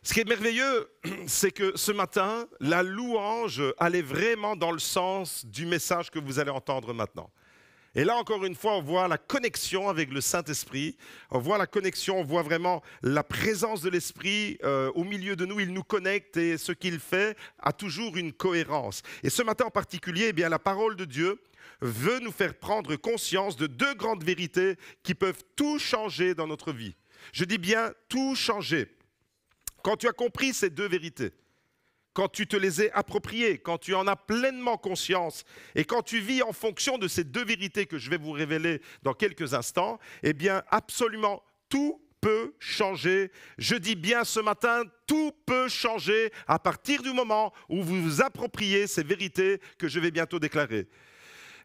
Ce qui est merveilleux, c'est que ce matin, la louange allait vraiment dans le sens du message que vous allez entendre maintenant. Et là, encore une fois, on voit la connexion avec le Saint-Esprit, on voit la connexion, on voit vraiment la présence de l'Esprit au milieu de nous, il nous connecte et ce qu'il fait a toujours une cohérence. Et ce matin en particulier, eh bien, la parole de Dieu veut nous faire prendre conscience de deux grandes vérités qui peuvent tout changer dans notre vie. Je dis bien tout changer. Quand tu as compris ces deux vérités, quand tu te les es appropriées, quand tu en as pleinement conscience et quand tu vis en fonction de ces deux vérités que je vais vous révéler dans quelques instants, eh bien absolument tout peut changer. Je dis bien ce matin, tout peut changer à partir du moment où vous vous appropriez ces vérités que je vais bientôt déclarer.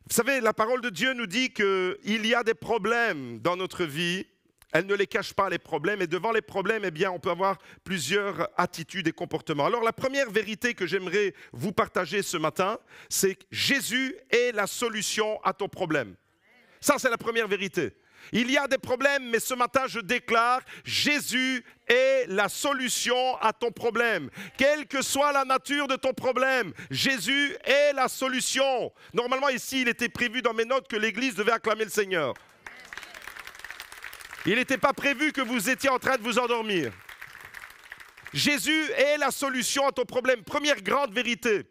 Vous savez, la parole de Dieu nous dit qu'il y a des problèmes dans notre vie. Elle ne les cache pas, les problèmes. Et devant les problèmes, eh bien, on peut avoir plusieurs attitudes et comportements. Alors, la première vérité que j'aimerais vous partager ce matin, c'est que Jésus est la solution à ton problème. Ça, c'est la première vérité. Il y a des problèmes, mais ce matin, je déclare, Jésus est la solution à ton problème. Quelle que soit la nature de ton problème, Jésus est la solution. Normalement, ici, il était prévu dans mes notes que l'Église devait acclamer le Seigneur. Il n'était pas prévu que vous étiez en train de vous endormir. Jésus est la solution à ton problème. Première grande vérité.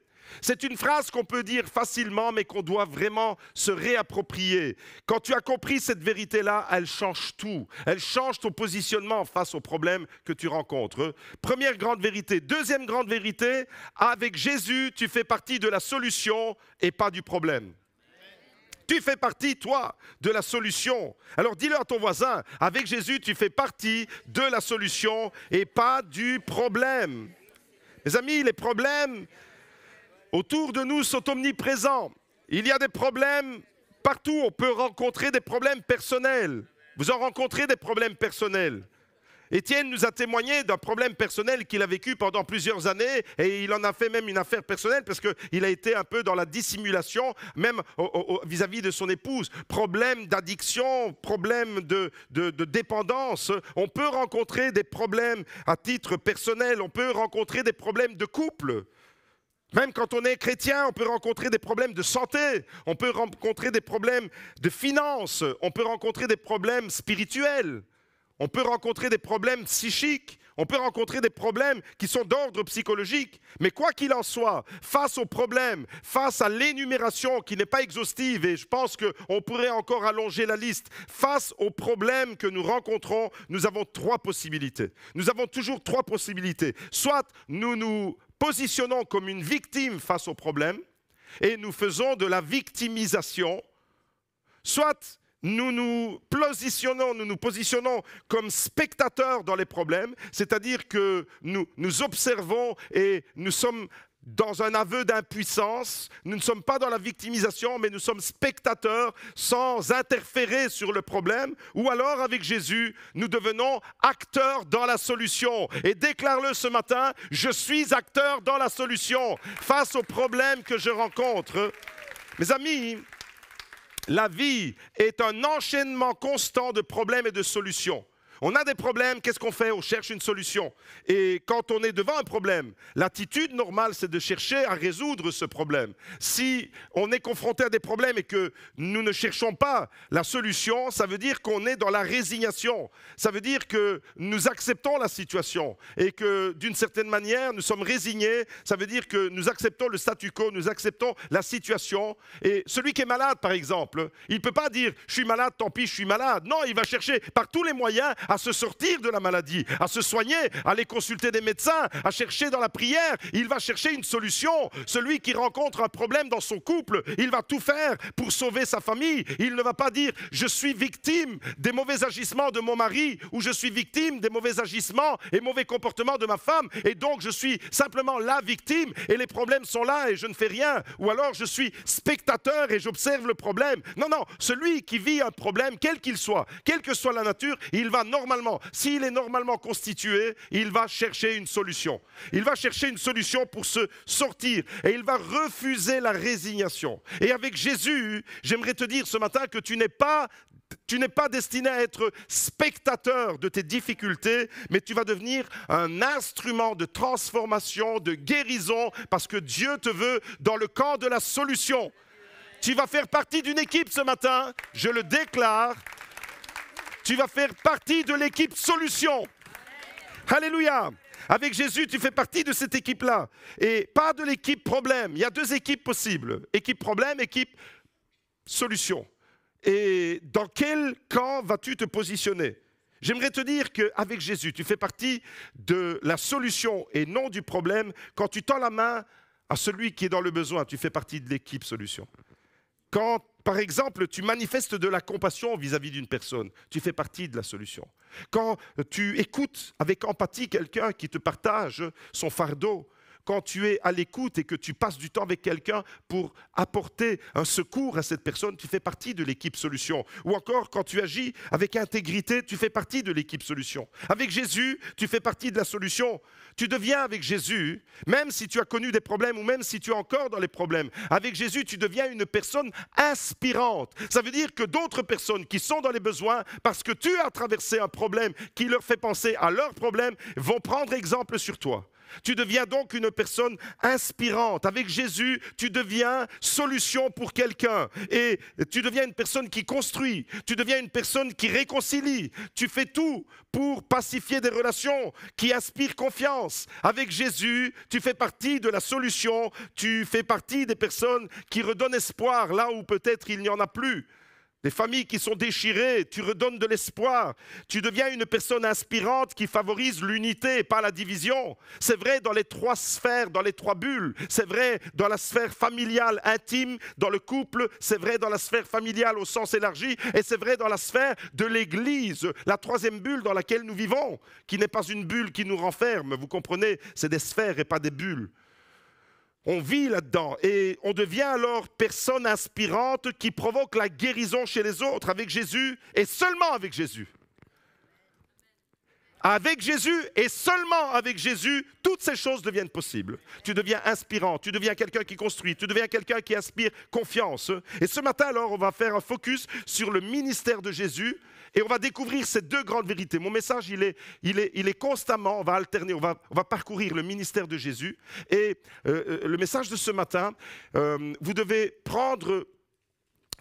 C'est une phrase qu'on peut dire facilement, mais qu'on doit vraiment se réapproprier. Quand tu as compris cette vérité-là, elle change tout. Elle change ton positionnement face aux problèmes que tu rencontres. Première grande vérité. Deuxième grande vérité, avec Jésus, tu fais partie de la solution et pas du problème. Tu fais partie, toi, de la solution. Alors dis-le à ton voisin, avec Jésus, tu fais partie de la solution et pas du problème. Mes amis, les problèmes autour de nous sont omniprésents. Il y a des problèmes partout. On peut rencontrer des problèmes personnels. Vous en rencontrez des problèmes personnels. Étienne nous a témoigné d'un problème personnel qu'il a vécu pendant plusieurs années et il en a fait même une affaire personnelle parce qu'il a été un peu dans la dissimulation, même vis-à-vis de son épouse. Problème d'addiction, problème de dépendance. On peut rencontrer des problèmes à titre personnel, on peut rencontrer des problèmes de couple. Même quand on est chrétien, on peut rencontrer des problèmes de santé, on peut rencontrer des problèmes de finances, on peut rencontrer des problèmes spirituels. On peut rencontrer des problèmes psychiques, on peut rencontrer des problèmes qui sont d'ordre psychologique. Mais quoi qu'il en soit, face aux problèmes, face à l'énumération qui n'est pas exhaustive, et je pense qu'on pourrait encore allonger la liste, face aux problèmes que nous rencontrons, nous avons trois possibilités. Nous avons toujours trois possibilités. Soit nous nous positionnons comme une victime face aux problèmes, et nous faisons de la victimisation, soit nous nous positionnons comme spectateurs dans les problèmes, c'est-à-dire que nous observons et nous sommes dans un aveu d'impuissance. Nous ne sommes pas dans la victimisation, mais nous sommes spectateurs sans interférer sur le problème. Ou alors, avec Jésus, nous devenons acteurs dans la solution. Et déclare-le ce matin, je suis acteur dans la solution face aux problèmes que je rencontre. Mes amis, la vie est un enchaînement constant de problèmes et de solutions. On a des problèmes, qu'est-ce qu'on fait? On cherche une solution. Et quand on est devant un problème, l'attitude normale, c'est de chercher à résoudre ce problème. Si on est confronté à des problèmes et que nous ne cherchons pas la solution, ça veut dire qu'on est dans la résignation. Ça veut dire que nous acceptons la situation et que d'une certaine manière, nous sommes résignés. Ça veut dire que nous acceptons le statu quo, nous acceptons la situation. Et celui qui est malade, par exemple, il ne peut pas dire « je suis malade, tant pis, je suis malade ». Non, il va chercher par tous les moyens à se sortir de la maladie, à se soigner, à aller consulter des médecins, à chercher dans la prière. Il va chercher une solution. Celui qui rencontre un problème dans son couple, il va tout faire pour sauver sa famille. Il ne va pas dire « je suis victime des mauvais agissements de mon mari » ou « je suis victime des mauvais agissements et mauvais comportements de ma femme et donc je suis simplement la victime et les problèmes sont là et je ne fais rien » ou alors « je suis spectateur et j'observe le problème ». Non, non, celui qui vit un problème, quel qu'il soit, quelle que soit la nature, il va s'il est normalement constitué, il va chercher une solution. Il va chercher une solution pour se sortir et il va refuser la résignation. Et avec Jésus, j'aimerais te dire ce matin que tu n'es pas destiné à être spectateur de tes difficultés, mais tu vas devenir un instrument de transformation, de guérison, parce que Dieu te veut dans le camp de la solution. Tu vas faire partie d'une équipe ce matin, je le déclare. Tu vas faire partie de l'équipe solution. Alléluia. Avec Jésus, tu fais partie de cette équipe-là. Et pas de l'équipe problème. Il y a deux équipes possibles. Équipe problème, équipe solution. Et dans quel camp vas-tu te positionner? J'aimerais te dire qu'avec Jésus, tu fais partie de la solution et non du problème. Quand tu tends la main à celui qui est dans le besoin, tu fais partie de l'équipe solution. Quand, par exemple, tu manifestes de la compassion vis-à-vis d'une personne, tu fais partie de la solution. Quand tu écoutes avec empathie quelqu'un qui te partage son fardeau, quand tu es à l'écoute et que tu passes du temps avec quelqu'un pour apporter un secours à cette personne, tu fais partie de l'équipe solution. Ou encore, quand tu agis avec intégrité, tu fais partie de l'équipe solution. Avec Jésus, tu fais partie de la solution. Tu deviens avec Jésus, même si tu as connu des problèmes ou même si tu es encore dans les problèmes, avec Jésus, tu deviens une personne inspirante. Ça veut dire que d'autres personnes qui sont dans les besoins, parce que tu as traversé un problème qui leur fait penser à leurs problèmes, vont prendre exemple sur toi. Tu deviens donc une personne inspirante. Avec Jésus, tu deviens solution pour quelqu'un. Et tu deviens une personne qui construit. Tu deviens une personne qui réconcilie. Tu fais tout pour pacifier des relations, qui inspirent confiance. Avec Jésus, tu fais partie de la solution. Tu fais partie des personnes qui redonnent espoir là où peut-être il n'y en a plus. Des familles qui sont déchirées, tu redonnes de l'espoir. Tu deviens une personne inspirante qui favorise l'unité et pas la division. C'est vrai dans les trois sphères, dans les trois bulles. C'est vrai dans la sphère familiale intime, dans le couple. C'est vrai dans la sphère familiale au sens élargi. Et c'est vrai dans la sphère de l'Église, la troisième bulle dans laquelle nous vivons, qui n'est pas une bulle qui nous renferme. Vous comprenez, c'est des sphères et pas des bulles. On vit là-dedans et on devient alors personne inspirante qui provoque la guérison chez les autres avec Jésus et seulement avec Jésus. Avec Jésus et seulement avec Jésus, toutes ces choses deviennent possibles. Tu deviens inspirant, tu deviens quelqu'un qui construit, tu deviens quelqu'un qui inspire confiance. Et ce matin alors, on va faire un focus sur le ministère de Jésus. Et on va découvrir ces deux grandes vérités. Mon message, il est constamment, on va alterner, on va parcourir le ministère de Jésus. Et le message de ce matin, vous devez prendre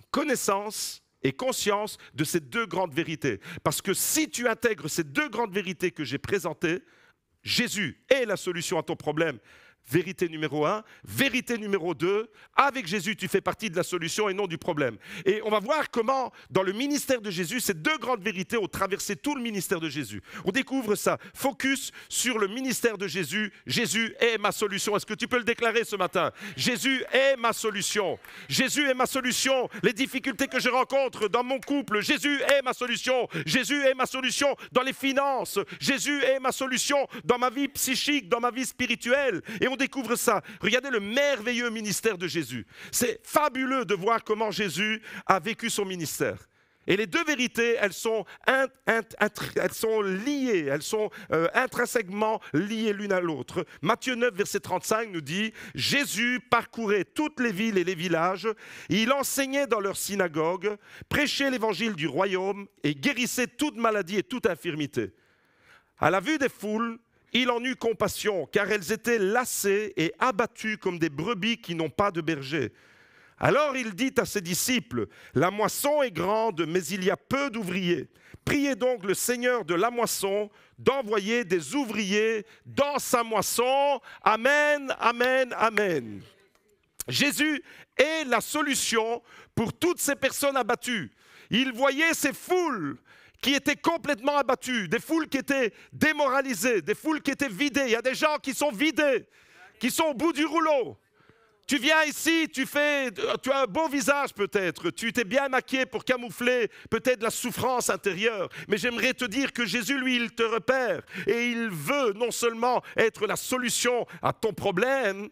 connaissance et conscience de ces deux grandes vérités. Parce que si tu intègres ces deux grandes vérités que j'ai présentées, Jésus est la solution à ton problème. Vérité numéro 1. Vérité numéro 2, avec Jésus, tu fais partie de la solution et non du problème. Et on va voir comment, dans le ministère de Jésus, ces deux grandes vérités ont traversé tout le ministère de Jésus. On découvre ça. Focus sur le ministère de Jésus. Jésus est ma solution. Est-ce que tu peux le déclarer ce matin? Jésus est ma solution. Jésus est ma solution. Les difficultés que je rencontre dans mon couple, Jésus est ma solution. Jésus est ma solution dans les finances. Jésus est ma solution dans ma vie psychique, dans ma vie spirituelle. Et on découvre ça. Regardez le merveilleux ministère de Jésus. C'est fabuleux de voir comment Jésus a vécu son ministère. Et les deux vérités, elles sont liées, elles sont intrinsèquement liées l'une à l'autre. Matthieu 9, verset 35 nous dit « Jésus parcourait toutes les villes et les villages, il enseignait dans leurs synagogues, prêchait l'évangile du royaume et guérissait toute maladie et toute infirmité. À la vue des foules, il en eut compassion, car elles étaient lassées et abattues comme des brebis qui n'ont pas de berger. Alors il dit à ses disciples, « La moisson est grande, mais il y a peu d'ouvriers. Priez donc le Seigneur de la moisson d'envoyer des ouvriers dans sa moisson. Amen, amen, amen. » Jésus est la solution pour toutes ces personnes abattues. Il voyait ces foules qui étaient complètement abattus, des foules qui étaient démoralisées, des foules qui étaient vidées. Il y a des gens qui sont vidés, qui sont au bout du rouleau. Tu viens ici, tu as un beau visage peut-être, tu t'es bien maquillé pour camoufler peut-être la souffrance intérieure. Mais j'aimerais te dire que Jésus, lui, il te repère et il veut non seulement être la solution à ton problème,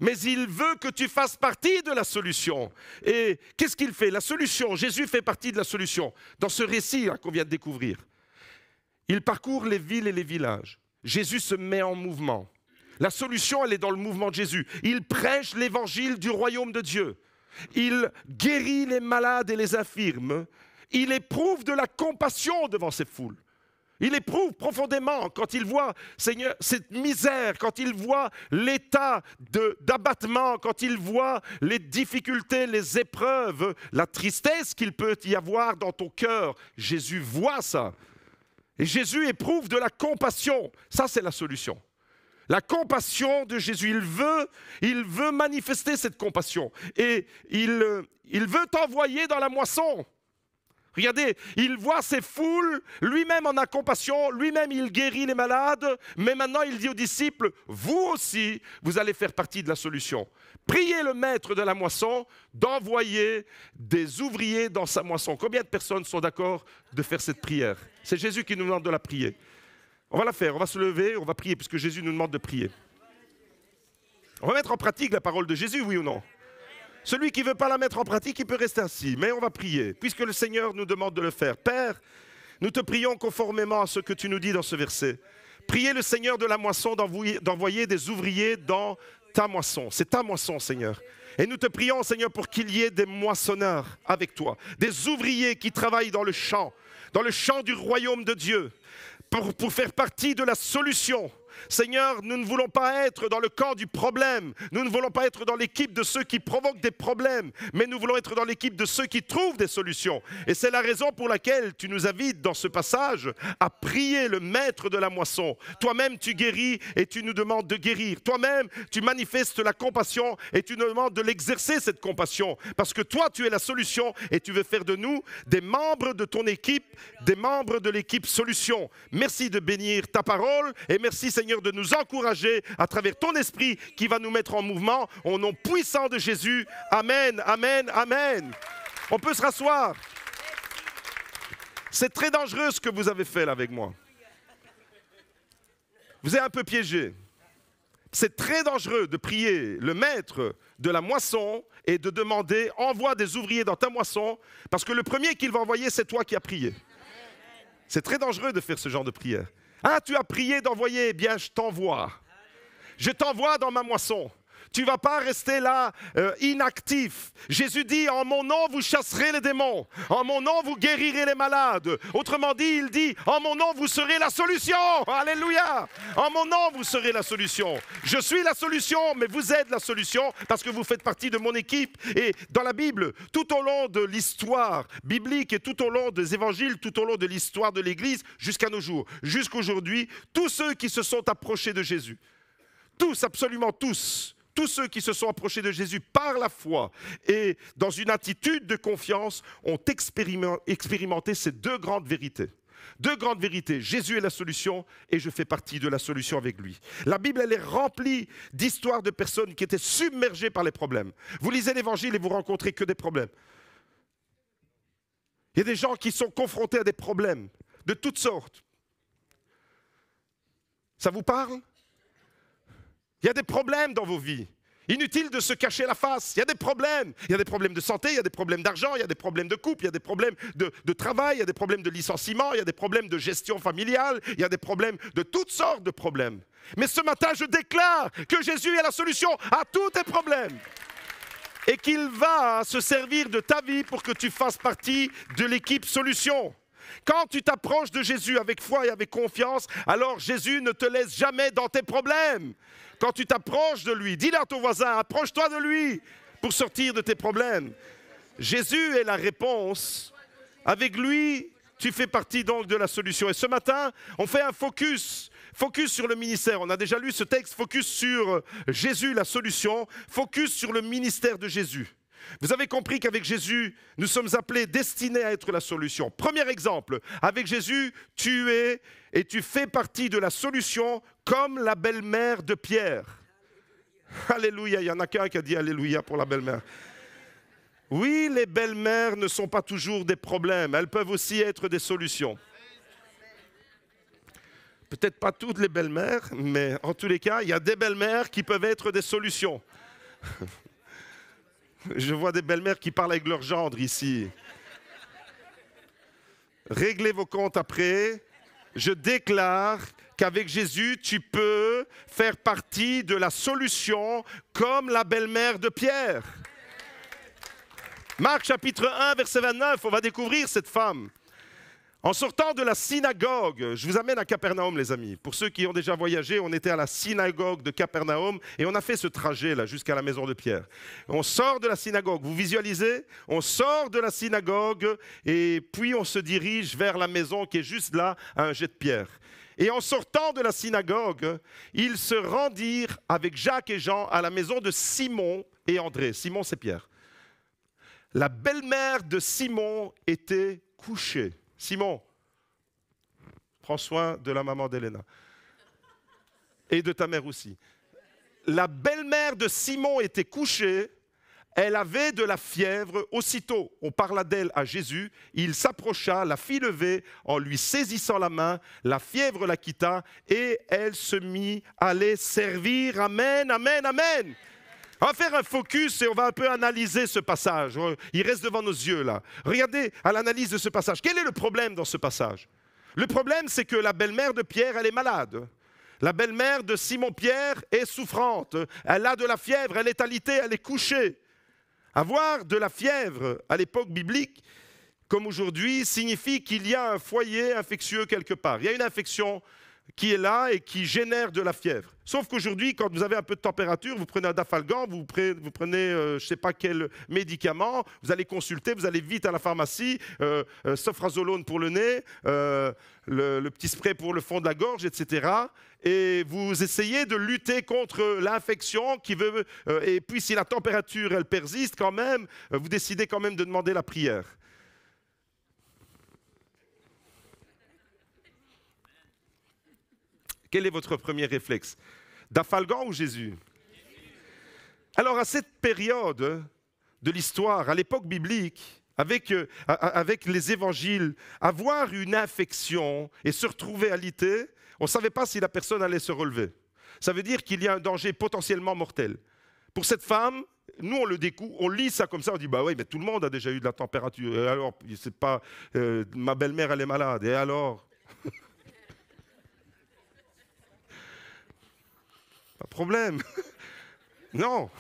mais il veut que tu fasses partie de la solution. Et qu'est-ce qu'il fait? La solution, Jésus fait partie de la solution. Dans ce récit qu'on vient de découvrir, Il parcourt les villes et les villages. Jésus se met en mouvement. La solution, elle est dans le mouvement de Jésus. Il prêche l'évangile du royaume de Dieu. Il guérit les malades et les infirmes. Il éprouve de la compassion devant ces foules. Il éprouve profondément quand il voit, Seigneur, cette misère, quand il voit l'état d'abattement, quand il voit les difficultés, les épreuves, la tristesse qu'il peut y avoir dans ton cœur. Jésus voit ça. Et Jésus éprouve de la compassion. Ça, c'est la solution. La compassion de Jésus, il veut manifester cette compassion. Et il veut t'envoyer dans la moisson. Regardez, il voit ces foules, lui-même en a compassion, lui-même il guérit les malades, mais maintenant il dit aux disciples, vous aussi, vous allez faire partie de la solution. Priez le maître de la moisson d'envoyer des ouvriers dans sa moisson. Combien de personnes sont d'accord de faire cette prière? C'est Jésus qui nous demande de la prier. On va la faire, on va se lever, on va prier, puisque Jésus nous demande de prier. On va mettre en pratique la parole de Jésus, oui ou non? Celui qui ne veut pas la mettre en pratique, il peut rester assis. Mais on va prier, puisque le Seigneur nous demande de le faire. Père, nous te prions conformément à ce que tu nous dis dans ce verset. Priez le Seigneur de la moisson d'envoyer des ouvriers dans ta moisson. C'est ta moisson, Seigneur. Et nous te prions, Seigneur, pour qu'il y ait des moissonneurs avec toi. Des ouvriers qui travaillent dans le champ du royaume de Dieu, pour faire partie de la solution. Seigneur, nous ne voulons pas être dans le camp du problème. Nous ne voulons pas être dans l'équipe de ceux qui provoquent des problèmes, mais nous voulons être dans l'équipe de ceux qui trouvent des solutions. Et c'est la raison pour laquelle tu nous invites dans ce passage à prier le maître de la moisson. Toi-même, tu guéris et tu nous demandes de guérir. Toi-même, tu manifestes la compassion et tu nous demandes de l'exercer, cette compassion. Parce que toi, tu es la solution et tu veux faire de nous des membres de ton équipe, des membres de l'équipe solution. Merci de bénir ta parole et merci, Seigneur, de nous encourager à travers ton esprit qui va nous mettre en mouvement au nom puissant de Jésus. Amen, amen, amen. On peut se rasseoir. C'est très dangereux ce que vous avez fait là avec moi. Vous êtes un peu piégé. C'est très dangereux de prier le maître de la moisson et de demander envoie des ouvriers dans ta moisson parce que le premier qu'il va envoyer, c'est toi qui as prié. C'est très dangereux de faire ce genre de prière. Ah, tu as prié d'envoyer, eh bien je t'envoie. Je t'envoie dans ma moisson. Tu ne vas pas rester là inactif. Jésus dit, en mon nom, vous chasserez les démons. En mon nom, vous guérirez les malades. Autrement dit, il dit, en mon nom, vous serez la solution. Alléluia. En mon nom, vous serez la solution. Je suis la solution, mais vous êtes la solution parce que vous faites partie de mon équipe. Et dans la Bible, tout au long de l'histoire biblique et tout au long des évangiles, tout au long de l'histoire de l'Église, jusqu'à nos jours, jusqu'aujourd'hui, tous ceux qui se sont approchés de Jésus, tous, absolument tous ceux qui se sont approchés de Jésus par la foi et dans une attitude de confiance ont expérimenté ces deux grandes vérités. Deux grandes vérités, Jésus est la solution et je fais partie de la solution avec lui. La Bible, elle est remplie d'histoires de personnes qui étaient submergées par les problèmes. Vous lisez l'Évangile et vous rencontrez que des problèmes. Il y a des gens qui sont confrontés à des problèmes de toutes sortes. Ça vous parle ? Il y a des problèmes dans vos vies. Inutile de se cacher la face. Il y a des problèmes. Il y a des problèmes de santé, il y a des problèmes d'argent, il y a des problèmes de couple, il y a des problèmes de travail, il y a des problèmes de licenciement, il y a des problèmes de gestion familiale, il y a des problèmes de toutes sortes de problèmes. Mais ce matin, je déclare que Jésus est la solution à tous tes problèmes. Et qu'il va se servir de ta vie pour que tu fasses partie de l'équipe solution. Quand tu t'approches de Jésus avec foi et avec confiance, alors Jésus ne te laisse jamais dans tes problèmes. Quand tu t'approches de lui, dis-le à ton voisin, approche-toi de lui pour sortir de tes problèmes. Jésus est la réponse. Avec lui, tu fais partie donc de la solution. Et ce matin, on fait un focus sur le ministère. On a déjà lu ce texte, focus sur Jésus, la solution, focus sur le ministère de Jésus. Vous avez compris qu'avec Jésus, nous sommes appelés, destinés à être la solution. Premier exemple, avec Jésus, tu es et tu fais partie de la solution comme la belle-mère de Pierre. Alléluia, il y en a qu'un qui a dit Alléluia pour la belle-mère. Oui, les belles-mères ne sont pas toujours des problèmes, elles peuvent aussi être des solutions. Peut-être pas toutes les belles-mères, mais en tous les cas, il y a des belles-mères qui peuvent être des solutions. Je vois des belles-mères qui parlent avec leur gendre ici. Réglez vos comptes après. Je déclare qu'avec Jésus, tu peux faire partie de la solution comme la belle-mère de Pierre. Marc chapitre 1, verset 29, on va découvrir cette femme. En sortant de la synagogue, je vous amène à Capernaum les amis. Pour ceux qui ont déjà voyagé, on était à la synagogue de Capernaum et on a fait ce trajet là jusqu'à la maison de Pierre. On sort de la synagogue, vous visualisez? On sort de la synagogue et puis on se dirige vers la maison qui est juste là à un jet de pierre. Et en sortant de la synagogue, ils se rendirent avec Jacques et Jean à la maison de Simon et André. Simon, c'est Pierre. La belle-mère de Simon était couchée. Simon, prends soin de la maman d'Helena. Et de ta mère aussi. La belle-mère de Simon était couchée. Elle avait de la fièvre. Aussitôt, on parla d'elle à Jésus. Il s'approcha, la fit lever en lui saisissant la main. La fièvre la quitta et elle se mit à les servir. Amen, amen, amen. On va faire un focus et on va un peu analyser ce passage. Il reste devant nos yeux là. Regardez à l'analyse de ce passage. Quel est le problème dans ce passage? Le problème, c'est que la belle-mère de Pierre, elle est malade. La belle-mère de Simon-Pierre est souffrante. Elle a de la fièvre, elle est alitée, elle est couchée. Avoir de la fièvre à l'époque biblique, comme aujourd'hui, signifie qu'il y a un foyer infectieux quelque part. Il y a une infection qui est là et qui génère de la fièvre. Sauf qu'aujourd'hui, quand vous avez un peu de température, vous prenez un Dafalgan, vous prenez je ne sais pas quel médicament, vous allez consulter, vous allez vite à la pharmacie, Sofrazolone pour le nez, le petit spray pour le fond de la gorge, etc. Et vous essayez de lutter contre l'infection qui veut... et puis si la température, elle persiste quand même, vous décidez quand même de demander la prière. Quel est votre premier réflexe? Dafalgan ou Jésus? Alors à cette période de l'histoire, à l'époque biblique, avec les évangiles, avoir une infection et se retrouver alité, on ne savait pas si la personne allait se relever. Ça veut dire qu'il y a un danger potentiellement mortel. Pour cette femme, nous on le découvre, on lit ça comme ça, on dit bah oui, mais tout le monde a déjà eu de la température. Et alors, c'est pas ma belle-mère elle est malade. Et alors? Pas de problème. Non,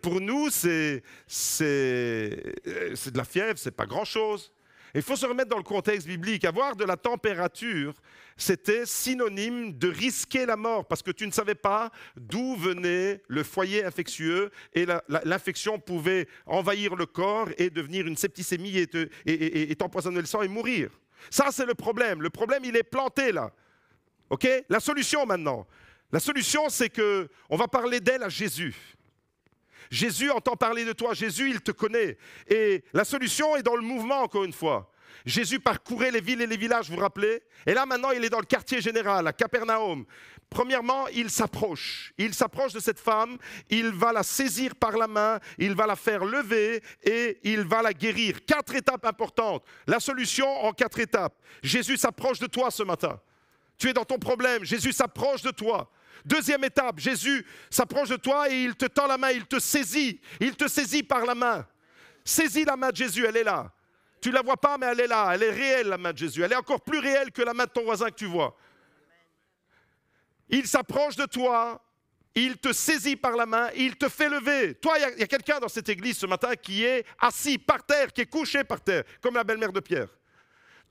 pour nous, c'est de la fièvre, c'est pas grand-chose. Il faut se remettre dans le contexte biblique. Avoir de la température, c'était synonyme de risquer la mort, parce que tu ne savais pas d'où venait le foyer infectieux, et l'infection pouvait envahir le corps et devenir une septicémie et t'empoisonner le sang et mourir. Ça, c'est le problème. Le problème, il est planté là. OK? La solution maintenant. La solution, c'est qu'on va parler d'elle à Jésus. Jésus entend parler de toi. Jésus, il te connaît. Et la solution est dans le mouvement, encore une fois. Jésus parcourait les villes et les villages, vous vous rappelez? Et là, maintenant, il est dans le quartier général, à Capernaum. Premièrement, il s'approche. Il s'approche de cette femme. Il va la saisir par la main. Il va la faire lever et il va la guérir. 4 étapes importantes. La solution en 4 étapes. Jésus s'approche de toi ce matin. Tu es dans ton problème. Jésus s'approche de toi. Deuxième étape, Jésus s'approche de toi et il te tend la main, il te saisit. Il te saisit par la main. Saisis la main de Jésus, elle est là. Tu ne la vois pas, mais elle est là. Elle est réelle, la main de Jésus. Elle est encore plus réelle que la main de ton voisin que tu vois. Il s'approche de toi, il te saisit par la main, il te fait lever. Toi, il y a quelqu'un dans cette église ce matin qui est assis par terre, qui est couché par terre, comme la belle-mère de Pierre.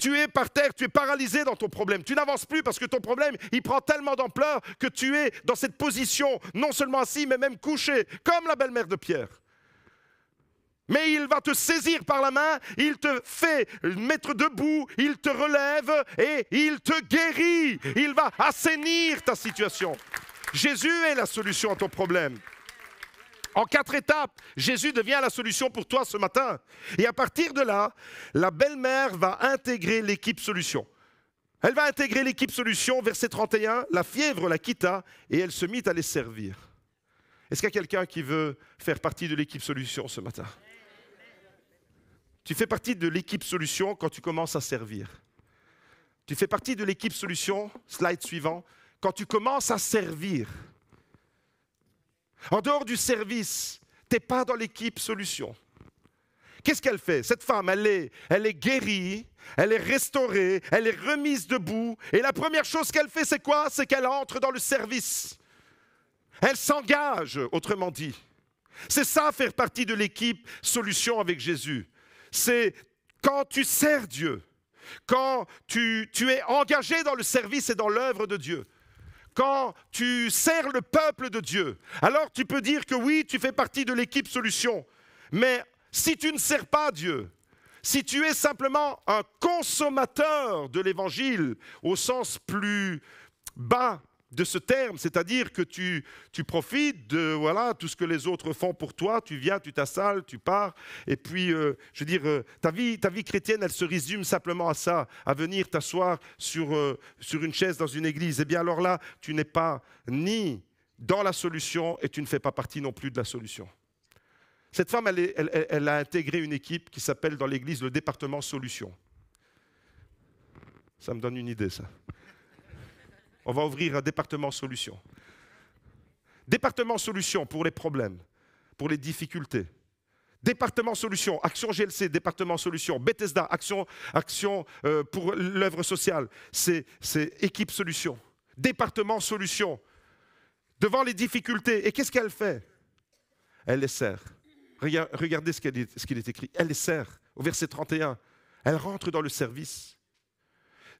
Tu es par terre, tu es paralysé dans ton problème. Tu n'avances plus parce que ton problème, il prend tellement d'ampleur que tu es dans cette position, non seulement assis, mais même couché, comme la belle-mère de Pierre. Mais il va te saisir par la main, il te fait mettre debout, il te relève et il te guérit. Il va assainir ta situation. Jésus est la solution à ton problème. En 4 étapes, Jésus devient la solution pour toi ce matin. Et à partir de là, la belle-mère va intégrer l'équipe solution. Elle va intégrer l'équipe solution, verset 31, la fièvre la quitta et elle se mit à les servir. Est-ce qu'il y a quelqu'un qui veut faire partie de l'équipe solution ce matin? Tu fais partie de l'équipe solution quand tu commences à servir. Tu fais partie de l'équipe solution, slide suivant, quand tu commences à servir. En dehors du service, tu n'es pas dans l'équipe solution. Qu'est-ce qu'elle fait? Cette femme, elle est guérie, elle est restaurée, elle est remise debout. Et la première chose qu'elle fait, c'est quoi? C'est qu'elle entre dans le service. Elle s'engage, autrement dit. C'est ça, faire partie de l'équipe Solution avec Jésus. C'est quand tu sers Dieu, quand tu es engagé dans le service et dans l'œuvre de Dieu, quand tu sers le peuple de Dieu, alors tu peux dire que oui, tu fais partie de l'équipe Solution. Mais si tu ne sers pas Dieu, si tu es simplement un consommateur de l'Évangile au sens plus bas de ce terme, c'est-à-dire que tu profites de tout ce que les autres font pour toi, tu viens, tu t'installes, tu pars, et puis, ta vie chrétienne, elle se résume simplement à ça, à venir t'asseoir sur une chaise dans une église. Eh bien alors là, tu n'es pas ni dans la solution et tu ne fais pas partie non plus de la solution. Cette femme, elle a intégré une équipe qui s'appelle dans l'église le département Solution. Ça me donne une idée, ça. On va ouvrir un département solution. Département solution pour les problèmes, pour les difficultés. Département solution, Action GLC, département solution. Bethesda, action pour l'œuvre sociale, c'est équipe solution. Département solution. Devant les difficultés, et qu'est-ce qu'elle fait? Elle les sert. Regardez ce qu'il est écrit. Elle les sert. Au verset 31, elle rentre dans le service.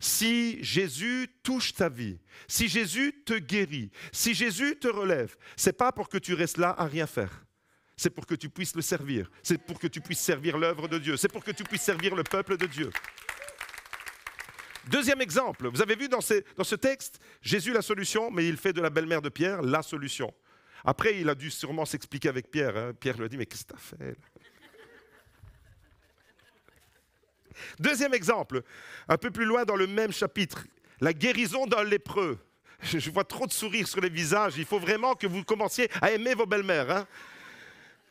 Si Jésus touche ta vie, si Jésus te guérit, si Jésus te relève, ce n'est pas pour que tu restes là à rien faire. C'est pour que tu puisses le servir. C'est pour que tu puisses servir l'œuvre de Dieu. C'est pour que tu puisses servir le peuple de Dieu. Deuxième exemple, vous avez vu dans ce texte, Jésus la solution, mais il fait de la belle-mère de Pierre la solution. Après, il a dû sûrement s'expliquer avec Pierre. Hein. Pierre lui a dit, mais qu'est-ce que tu as fait là? Deuxième exemple, un peu plus loin dans le même chapitre, la guérison d'un lépreux. Je vois trop de sourires sur les visages, il faut vraiment que vous commenciez à aimer vos belles-mères. Hein.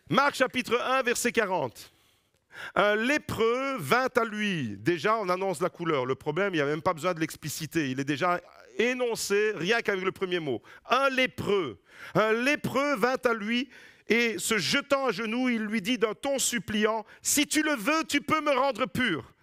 Marc chapitre 1, verset 40. Un lépreux vint à lui. Déjà, on annonce la couleur. Le problème, il n'y a même pas besoin de l'expliciter. Il est déjà énoncé, rien qu'avec le premier mot. Un lépreux vint à lui et se jetant à genoux, il lui dit d'un ton suppliant, « Si tu le veux, tu peux me rendre pur. »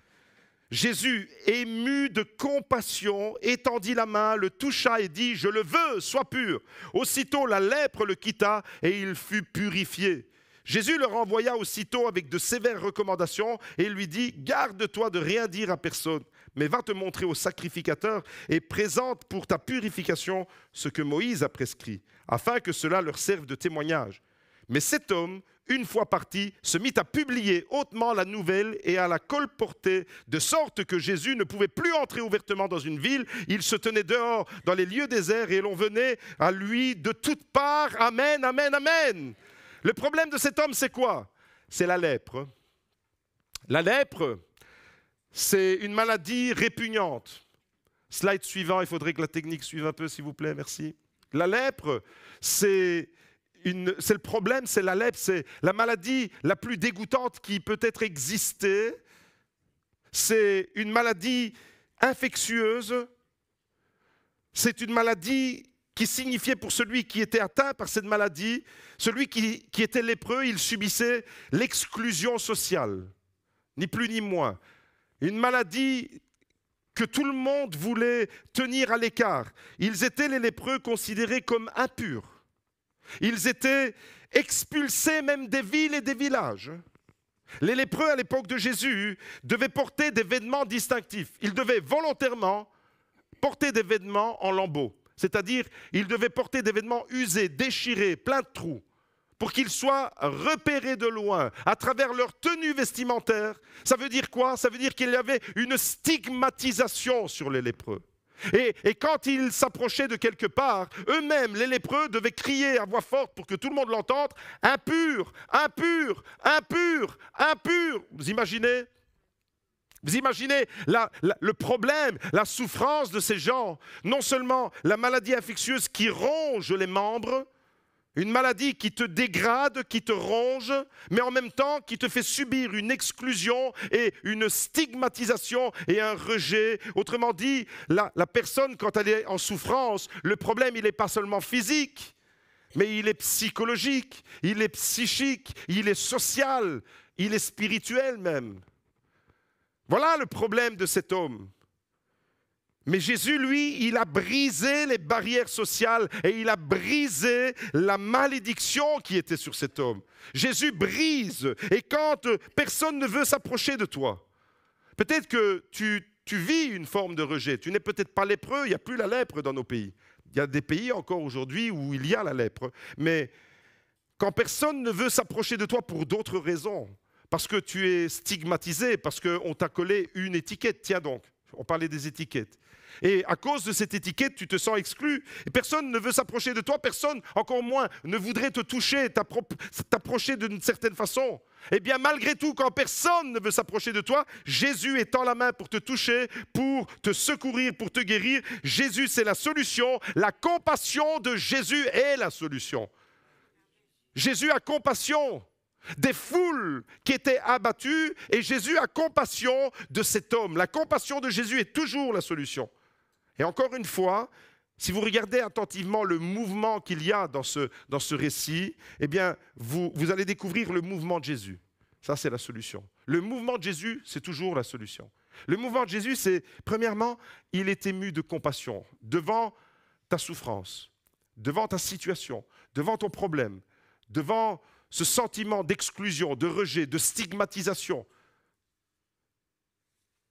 Jésus, ému de compassion, étendit la main, le toucha et dit « Je le veux, sois pur. » Aussitôt la lèpre le quitta et il fut purifié. Jésus le renvoya aussitôt avec de sévères recommandations et lui dit « Garde-toi de rien dire à personne, mais va te montrer au sacrificateur et présente pour ta purification ce que Moïse a prescrit, afin que cela leur serve de témoignage. » Mais cet homme, une fois parti, se mit à publier hautement la nouvelle et à la colporter, de sorte que Jésus ne pouvait plus entrer ouvertement dans une ville. Il se tenait dehors dans les lieux déserts et l'on venait à lui de toutes parts. Amen, amen, amen. Le problème de cet homme, c'est quoi? C'est la lèpre. La lèpre, c'est une maladie répugnante. Slide suivant, il faudrait que la technique suive un peu, s'il vous plaît, merci. La lèpre, c'est le problème, c'est la lèpre, c'est la maladie la plus dégoûtante qui peut être existée. C'est une maladie infectieuse. C'est une maladie qui signifiait pour celui qui était atteint par cette maladie, celui qui était lépreux, il subissait l'exclusion sociale, ni plus ni moins. Une maladie que tout le monde voulait tenir à l'écart. Ils étaient, les lépreux, considérés comme impurs. Ils étaient expulsés même des villes et des villages. Les lépreux, à l'époque de Jésus, devaient porter des vêtements distinctifs. Ils devaient volontairement porter des vêtements en lambeaux. C'est-à-dire, ils devaient porter des vêtements usés, déchirés, pleins de trous, pour qu'ils soient repérés de loin à travers leur tenue vestimentaire. Ça veut dire quoi? Ça veut dire qu'il y avait une stigmatisation sur les lépreux. Et quand ils s'approchaient de quelque part, eux-mêmes, les lépreux, devaient crier à voix forte pour que tout le monde l'entende, « Impur, impur, impur, impur !» Vous imaginez? Vous imaginez le problème, la souffrance de ces gens? Non seulement la maladie infectieuse qui ronge les membres, une maladie qui te dégrade, qui te ronge, mais en même temps qui te fait subir une exclusion et une stigmatisation et un rejet. Autrement dit, la personne, quand elle est en souffrance, le problème, il n'est pas seulement physique, mais il est psychologique, il est psychique, il est social, il est spirituel même. Voilà le problème de cet homme. Mais Jésus, lui, il a brisé les barrières sociales et il a brisé la malédiction qui était sur cet homme. Jésus brise. Et quand personne ne veut s'approcher de toi, peut-être que tu vis une forme de rejet. Tu n'es peut-être pas lépreux, il n'y a plus la lèpre dans nos pays. Il y a des pays encore aujourd'hui où il y a la lèpre. Mais quand personne ne veut s'approcher de toi pour d'autres raisons, parce que tu es stigmatisé, parce qu'on t'a collé une étiquette, tiens donc, on parlait des étiquettes. Et à cause de cette étiquette, tu te sens exclu. Et personne ne veut s'approcher de toi, personne, encore moins, ne voudrait te toucher, t'approcher d'une certaine façon. Eh bien, malgré tout, quand personne ne veut s'approcher de toi, Jésus étend la main pour te toucher, pour te secourir, pour te guérir. Jésus, c'est la solution. La compassion de Jésus est la solution. Jésus a compassion des foules qui étaient abattues et Jésus a compassion de cet homme. La compassion de Jésus est toujours la solution. Et encore une fois, si vous regardez attentivement le mouvement qu'il y a dans ce récit, eh bien, vous allez découvrir le mouvement de Jésus. Ça, c'est la solution. Le mouvement de Jésus, c'est toujours la solution. Le mouvement de Jésus, c'est, premièrement, il est ému de compassion devant ta souffrance, devant ta situation, devant ton problème, devant ce sentiment d'exclusion, de rejet, de stigmatisation.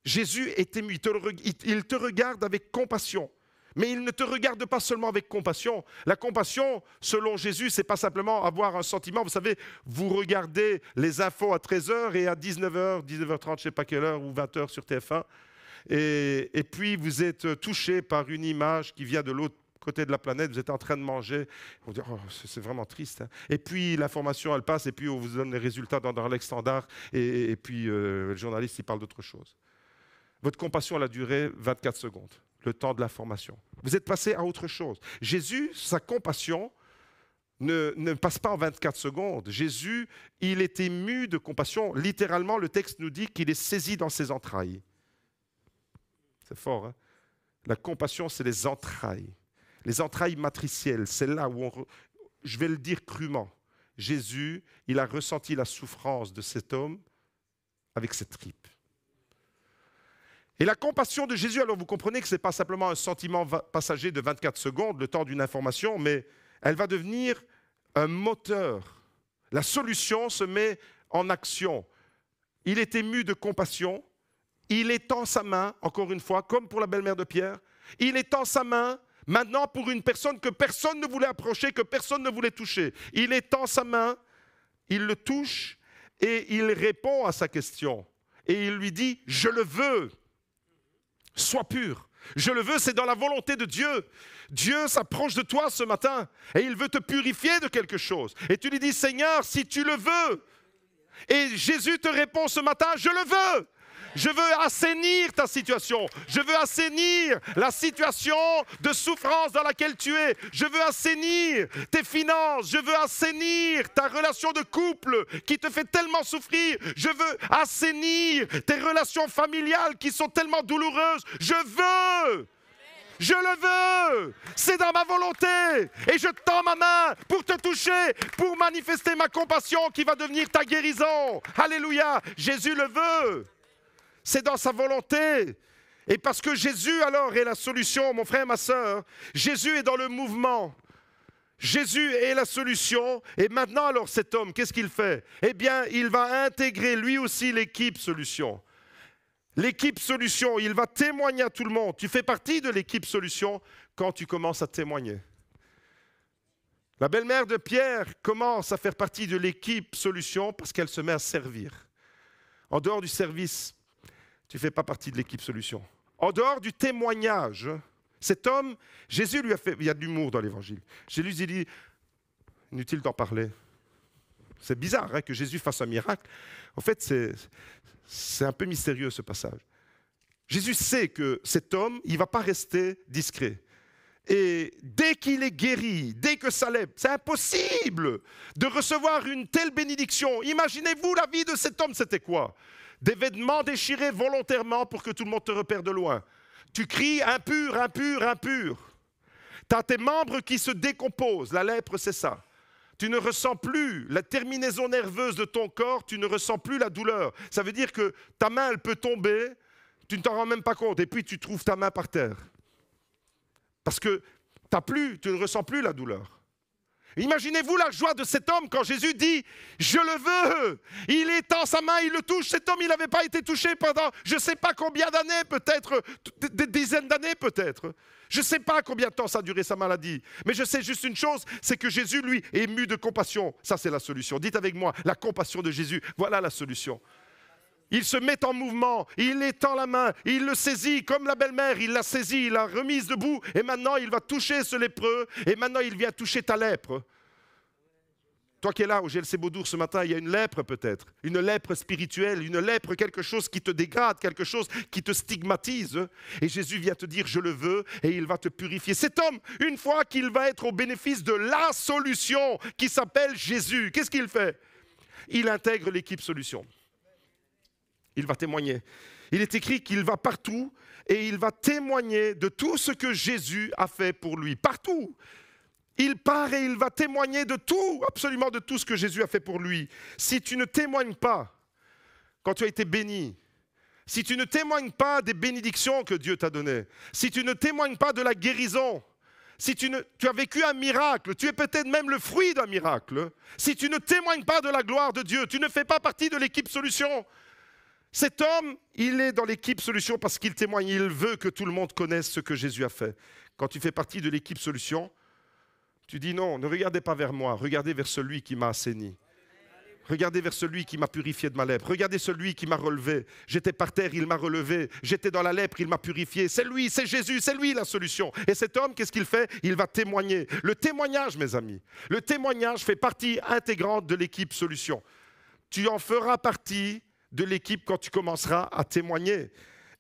Jésus est ému, il te regarde avec compassion. Mais il ne te regarde pas seulement avec compassion. La compassion, selon Jésus, ce n'est pas simplement avoir un sentiment. Vous savez, vous regardez les infos à 13h et à 19h, 19h30, je ne sais pas quelle heure, ou 20h sur TF1. Et puis, vous êtes touché par une image qui vient de l'autre côté de la planète, vous êtes en train de manger, on dit oh, c'est vraiment triste. Hein. Et puis l'information elle passe et puis on vous donne les résultats dans Darlex Standard et puis le journaliste il parle d'autre chose. Votre compassion elle a duré 24 secondes, le temps de l'information. Vous êtes passé à autre chose. Jésus, sa compassion ne passe pas en 24 secondes. Jésus, il est ému de compassion. Littéralement, le texte nous dit qu'il est saisi dans ses entrailles. C'est fort, hein? La compassion, c'est les entrailles. Les entrailles matricielles, c'est là où, je vais le dire crûment, Jésus, il a ressenti la souffrance de cet homme avec ses tripes. Et la compassion de Jésus, alors vous comprenez que ce n'est pas simplement un sentiment passager de 24 secondes, le temps d'une information, mais elle va devenir un moteur. La solution se met en action. Il est ému de compassion, il étend sa main, encore une fois, comme pour la belle-mère de Pierre, il étend sa main. Maintenant, pour une personne que personne ne voulait approcher, que personne ne voulait toucher, il étend sa main, il le touche et il répond à sa question. Et il lui dit, je le veux, sois pur. Je le veux, c'est dans la volonté de Dieu. Dieu s'approche de toi ce matin et il veut te purifier de quelque chose. Et tu lui dis, Seigneur, si tu le veux. Et Jésus te répond ce matin, je le veux. Je veux assainir ta situation. Je veux assainir la situation de souffrance dans laquelle tu es. Je veux assainir tes finances. Je veux assainir ta relation de couple qui te fait tellement souffrir. Je veux assainir tes relations familiales qui sont tellement douloureuses. Je veux. Je le veux. C'est dans ma volonté. Et je tends ma main pour te toucher, pour manifester ma compassion qui va devenir ta guérison. Alléluia. Jésus le veut. C'est dans sa volonté. Et parce que Jésus, alors, est la solution, mon frère, ma sœur, Jésus est dans le mouvement. Jésus est la solution. Et maintenant, alors, cet homme, qu'est-ce qu'il fait? Eh bien, il va intégrer lui aussi l'équipe solution. L'équipe solution, il va témoigner à tout le monde. Tu fais partie de l'équipe solution quand tu commences à témoigner. La belle-mère de Pierre commence à faire partie de l'équipe solution parce qu'elle se met à servir. En dehors du service, tu ne fais pas partie de l'équipe solution. En dehors du témoignage, cet homme, Jésus lui a fait... Il y a de l'humour dans l'évangile. Jésus lui dit, inutile d'en parler. C'est bizarre hein, que Jésus fasse un miracle. En fait, c'est un peu mystérieux ce passage. Jésus sait que cet homme, il ne va pas rester discret. Et dès qu'il est guéri, dès que ça lève, c'est impossible de recevoir une telle bénédiction. Imaginez-vous la vie de cet homme, c'était quoi? Des vêtements déchirés volontairement pour que tout le monde te repère de loin. Tu cries impur, impur, impur. Tu as tes membres qui se décomposent. La lèpre, c'est ça. Tu ne ressens plus la terminaison nerveuse de ton corps, tu ne ressens plus la douleur. Ça veut dire que ta main, elle peut tomber, tu ne t'en rends même pas compte, et puis tu trouves ta main par terre. Parce que tu ne ressens plus la douleur. Imaginez-vous la joie de cet homme quand Jésus dit « Je le veux ». Il étend sa main, il le touche. Cet homme, il n'avait pas été touché pendant je ne sais pas combien d'années, peut-être des dizaines d'années peut-être. Je ne sais pas combien de temps ça a duré sa maladie. Mais je sais juste une chose, c'est que Jésus, lui, est ému de compassion. Ça, c'est la solution. Dites avec moi, la compassion de Jésus, voilà la solution. Il se met en mouvement, il étend la main, il le saisit comme la belle-mère, il l'a saisi, il l'a remise debout et maintenant il va toucher ce lépreux et maintenant il vient toucher ta lèpre. Toi qui es là au GLC Beaudour ce matin, il y a une lèpre peut-être, une lèpre spirituelle, une lèpre, quelque chose qui te dégrade, quelque chose qui te stigmatise. Et Jésus vient te dire, je le veux, et il va te purifier. Cet homme, une fois qu'il va être au bénéfice de la solution qui s'appelle Jésus, qu'est-ce qu'il fait? Il intègre l'équipe solution. Il va témoigner. Il est écrit qu'il va partout et il va témoigner de tout ce que Jésus a fait pour lui. Partout. Il part et il va témoigner de tout, absolument de tout ce que Jésus a fait pour lui. Si tu ne témoignes pas quand tu as été béni, si tu ne témoignes pas des bénédictions que Dieu t'a données, si tu ne témoignes pas de la guérison, si tu as vécu un miracle, tu es peut-être même le fruit d'un miracle, si tu ne témoignes pas de la gloire de Dieu, tu ne fais pas partie de l'équipe solution. Cet homme, il est dans l'équipe solution parce qu'il témoigne, il veut que tout le monde connaisse ce que Jésus a fait. Quand tu fais partie de l'équipe solution, tu dis non, ne regardez pas vers moi, regardez vers celui qui m'a assaini. Regardez vers celui qui m'a purifié de ma lèpre. Regardez celui qui m'a relevé. J'étais par terre, il m'a relevé. J'étais dans la lèpre, il m'a purifié. C'est lui, c'est Jésus, c'est lui la solution. Et cet homme, qu'est-ce qu'il fait? Il va témoigner. Le témoignage, mes amis, le témoignage fait partie intégrante de l'équipe solution. Tu en feras partie de l'équipe quand tu commenceras à témoigner.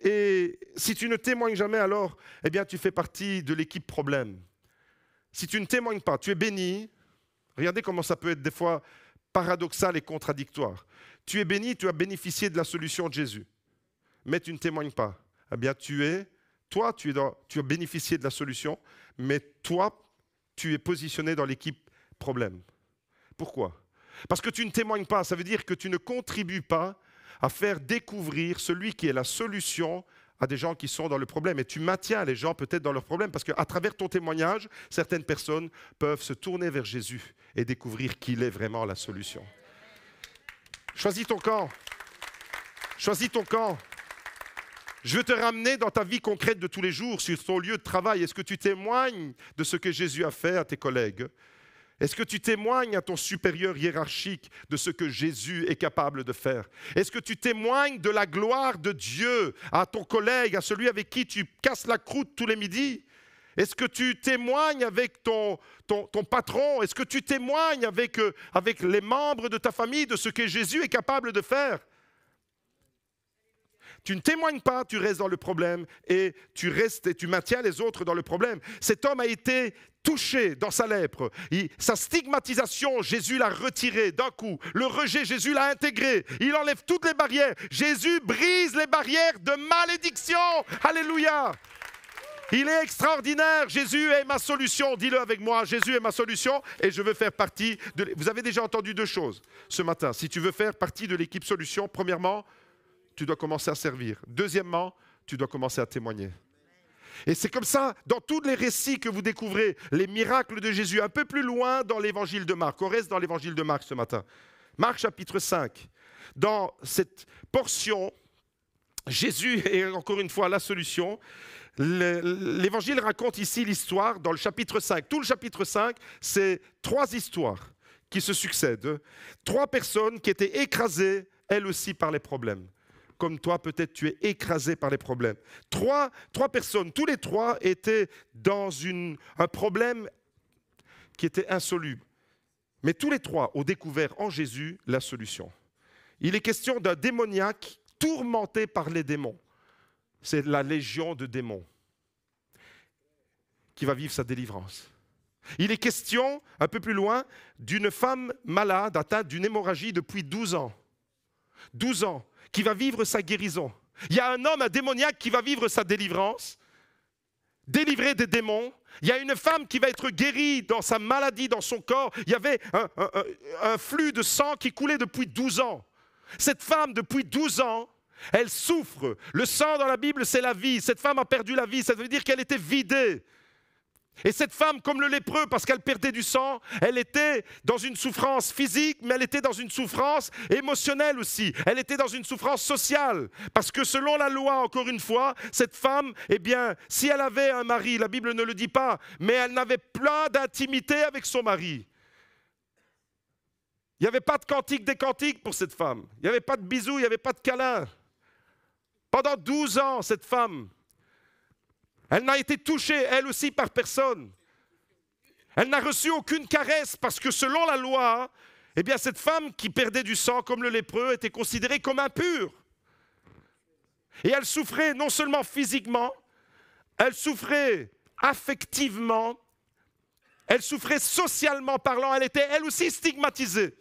Et si tu ne témoignes jamais, alors, eh bien, tu fais partie de l'équipe problème. Si tu ne témoignes pas, tu es béni. Regardez comment ça peut être des fois paradoxal et contradictoire. Tu es béni, tu as bénéficié de la solution de Jésus, mais tu ne témoignes pas. Eh bien, tu as bénéficié de la solution, mais toi, tu es positionné dans l'équipe problème. Pourquoi? Parce que tu ne témoignes pas, ça veut dire que tu ne contribues pas à faire découvrir celui qui est la solution à des gens qui sont dans le problème. Et tu maintiens les gens peut-être dans leur problème parce qu'à travers ton témoignage, certaines personnes peuvent se tourner vers Jésus et découvrir qu'il est vraiment la solution. Choisis ton camp. Choisis ton camp. Je veux te ramener dans ta vie concrète de tous les jours, sur ton lieu de travail. Est-ce que tu témoignes de ce que Jésus a fait à tes collègues? Est-ce que tu témoignes à ton supérieur hiérarchique de ce que Jésus est capable de faire? Est-ce que tu témoignes de la gloire de Dieu à ton collègue, à celui avec qui tu casses la croûte tous les midis? Est-ce que tu témoignes avec ton patron? Est-ce que tu témoignes avec les membres de ta famille de ce que Jésus est capable de faire? Tu ne témoignes pas, tu restes dans le problème et tu maintiens les autres dans le problème. Cet homme a été touché dans sa lèpre. Sa stigmatisation, Jésus l'a retirée d'un coup. Le rejet, Jésus l'a intégré. Il enlève toutes les barrières. Jésus brise les barrières de malédiction. Alléluia. Il est extraordinaire. Jésus est ma solution. Dis-le avec moi. Jésus est ma solution et je veux faire partie de... Vous avez déjà entendu deux choses ce matin. Si tu veux faire partie de l'équipe solution, premièrement, tu dois commencer à servir. Deuxièmement, tu dois commencer à témoigner. Et c'est comme ça, dans tous les récits que vous découvrez, les miracles de Jésus, un peu plus loin dans l'évangile de Marc. On reste dans l'évangile de Marc ce matin. Marc chapitre 5. Dans cette portion, Jésus est encore une fois la solution. L'évangile raconte ici l'histoire dans le chapitre 5. Tout le chapitre 5, c'est 3 histoires qui se succèdent. 3 personnes qui étaient écrasées, elles aussi, par les problèmes. Comme toi, peut-être tu es écrasé par les problèmes. 3 personnes, tous les 3 étaient dans un problème qui était insoluble. Mais tous les 3 ont découvert en Jésus la solution. Il est question d'un démoniaque tourmenté par les démons. C'est la légion de démons qui va vivre sa délivrance. Il est question, un peu plus loin, d'une femme malade atteinte d'une hémorragie depuis 12 ans. 12 ans. Qui va vivre sa guérison. Il y a un homme, un démoniaque qui va vivre sa délivrance, délivrer des démons, Il y a une femme qui va être guérie dans sa maladie, dans son corps. Il y avait un flux de sang qui coulait depuis 12 ans. Cette femme, depuis 12 ans, elle souffre. Le sang dans la Bible, c'est la vie. Cette femme a perdu la vie, ça veut dire qu'elle était vidée. Et cette femme, comme le lépreux, parce qu'elle perdait du sang, elle était dans une souffrance physique, mais elle était dans une souffrance émotionnelle aussi. Elle était dans une souffrance sociale. Parce que selon la loi, encore une fois, cette femme, eh bien, si elle avait un mari, la Bible ne le dit pas, mais elle n'avait pas d'intimité avec son mari. Il n'y avait pas de cantique des cantiques pour cette femme. Il n'y avait pas de bisous, il n'y avait pas de câlins. Pendant 12 ans, cette femme, elle n'a été touchée, elle aussi, par personne. Elle n'a reçu aucune caresse parce que selon la loi, eh bien, cette femme qui perdait du sang comme le lépreux était considérée comme impure. Et elle souffrait non seulement physiquement, elle souffrait affectivement, elle souffrait socialement parlant, elle était elle aussi stigmatisée.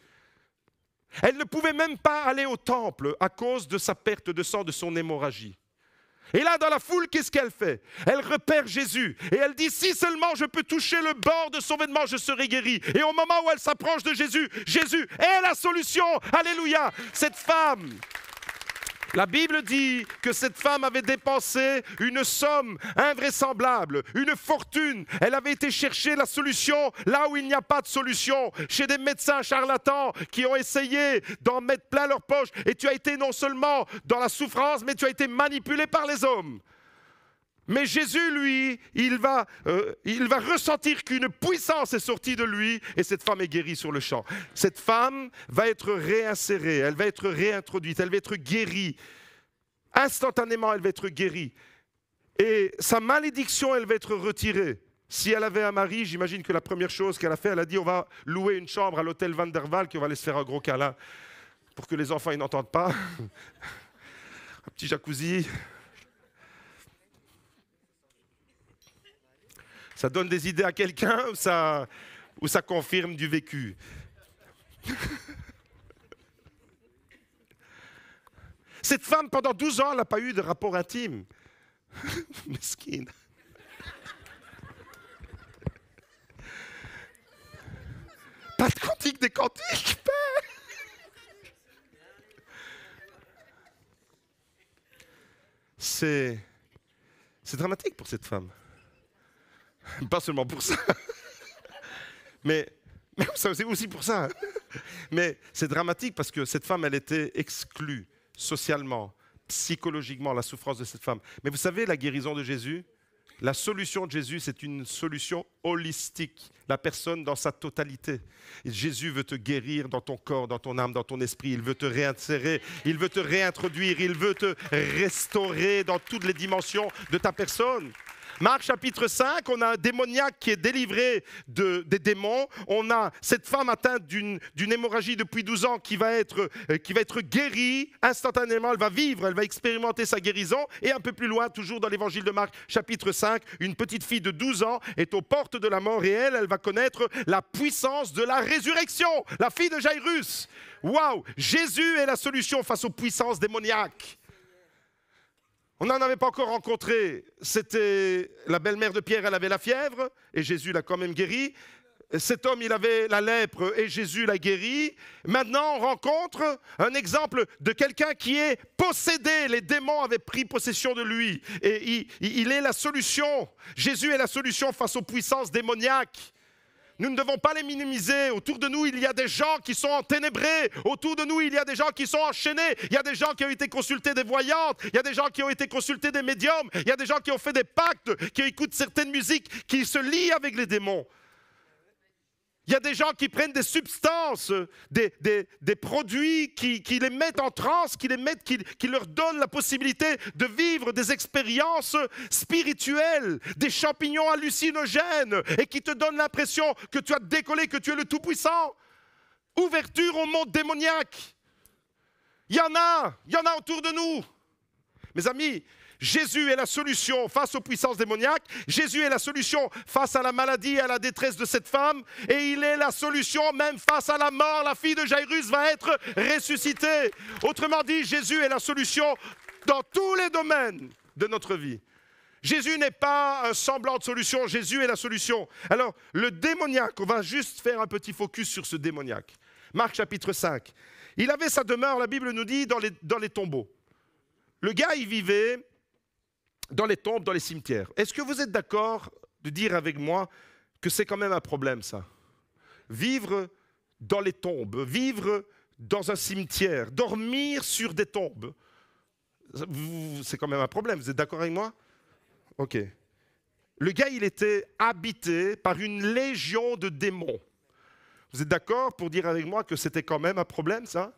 Elle ne pouvait même pas aller au temple à cause de sa perte de sang, de son hémorragie. Et là, dans la foule, qu'est-ce qu'elle fait? Elle repère Jésus et elle dit, si seulement je peux toucher le bord de son vêtement, je serai guérie. Et au moment où elle s'approche de Jésus, Jésus est la solution. Alléluia! Cette femme, la Bible dit que cette femme avait dépensé une somme invraisemblable, une fortune. Elle avait été chercher la solution là où il n'y a pas de solution, chez des médecins charlatans qui ont essayé d'en mettre plein leur poche. Et tu as été non seulement dans la souffrance, mais tu as été manipulé par les hommes. Mais Jésus, lui, il va ressentir qu'une puissance est sortie de lui et cette femme est guérie sur le champ. Cette femme va être réinsérée, elle va être réintroduite, elle va être guérie. Instantanément, elle va être guérie. Et sa malédiction, elle va être retirée. Si elle avait un mari, j'imagine que la première chose qu'elle a fait, elle a dit, on va louer une chambre à l'hôtel Van der Valk, on va aller se faire un gros câlin pour que les enfants n'entendent pas. Un petit jacuzzi. Ça donne des idées à quelqu'un ou ça confirme du vécu? Cette femme, pendant 12 ans, elle n'a pas eu de rapport intime. Mesquine. Pas de cantique des cantiques. C'est dramatique pour cette femme. Pas seulement pour ça, mais c'est aussi pour ça. Mais c'est dramatique parce que cette femme, elle était exclue socialement, psychologiquement, la souffrance de cette femme. Mais vous savez, la guérison de Jésus, la solution de Jésus, c'est une solution holistique, la personne dans sa totalité. Et Jésus veut te guérir dans ton corps, dans ton âme, dans ton esprit. Il veut te réinsérer, il veut te réintroduire, il veut te restaurer dans toutes les dimensions de ta personne. Marc chapitre 5, on a un démoniaque qui est délivré des démons. On a cette femme atteinte d'une hémorragie depuis 12 ans qui va être guérie instantanément. Elle va vivre, elle va expérimenter sa guérison. Et un peu plus loin, toujours dans l'évangile de Marc chapitre 5, une petite fille de 12 ans est aux portes de la mort et elle va connaître la puissance de la résurrection. La fille de Jairus. Waouh! Jésus est la solution face aux puissances démoniaques. On n'en avait pas encore rencontré. C'était la belle-mère de Pierre, elle avait la fièvre et Jésus l'a quand même guéri. Cet homme, il avait la lèpre et Jésus l'a guéri. Maintenant, on rencontre un exemple de quelqu'un qui est possédé. Les démons avaient pris possession de lui. Et il est la solution. Jésus est la solution face aux puissances démoniaques. Nous ne devons pas les minimiser. Autour de nous, il y a des gens qui sont enténébrés. Autour de nous, il y a des gens qui sont enchaînés. Il y a des gens qui ont été consultés des voyantes. Il y a des gens qui ont été consultés des médiums. Il y a des gens qui ont fait des pactes, qui écoutent certaines musiques, qui se lient avec les démons. Il y a des gens qui prennent des substances, des produits qui les mettent en transe, qui leur donnent la possibilité de vivre des expériences spirituelles, des champignons hallucinogènes et qui te donnent l'impression que tu as décollé, que tu es le Tout-Puissant. Ouverture au monde démoniaque. Il y en a autour de nous. Mes amis, Jésus est la solution face aux puissances démoniaques. Jésus est la solution face à la maladie et à la détresse de cette femme. Et il est la solution même face à la mort. La fille de Jairus va être ressuscitée. Autrement dit, Jésus est la solution dans tous les domaines de notre vie. Jésus n'est pas un semblant de solution, Jésus est la solution. Alors, le démoniaque, on va juste faire un petit focus sur ce démoniaque. Marc chapitre 5. Il avait sa demeure, la Bible nous dit, dans les tombeaux. Le gars, il vivait dans les tombes, dans les cimetières. Est-ce que vous êtes d'accord de dire avec moi que c'est quand même un problème, ça? Vivre dans les tombes, vivre dans un cimetière, dormir sur des tombes, c'est quand même un problème. Vous êtes d'accord avec moi? Ok. Le gars, il était habité par une légion de démons. Vous êtes d'accord pour dire avec moi que c'était quand même un problème, ça?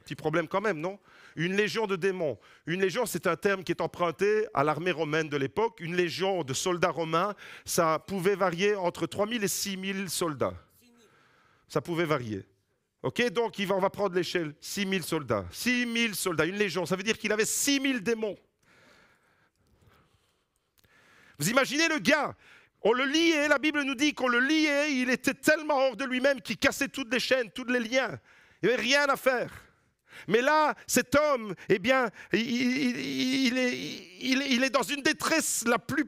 Petit problème quand même, non? Une légion de démons. Une légion, c'est un terme qui est emprunté à l'armée romaine de l'époque. Une légion de soldats romains, ça pouvait varier entre 3000 et 6000 soldats. Ça pouvait varier. Ok, donc on va prendre l'échelle, 6000 soldats. 6000 soldats, une légion, ça veut dire qu'il avait 6000 démons. Vous imaginez le gars, on le liait, la Bible nous dit qu'on le liait, il était tellement hors de lui-même qu'il cassait toutes les chaînes, tous les liens. Il n'y avait rien à faire. Mais là, cet homme, eh bien, il est dans une détresse la plus...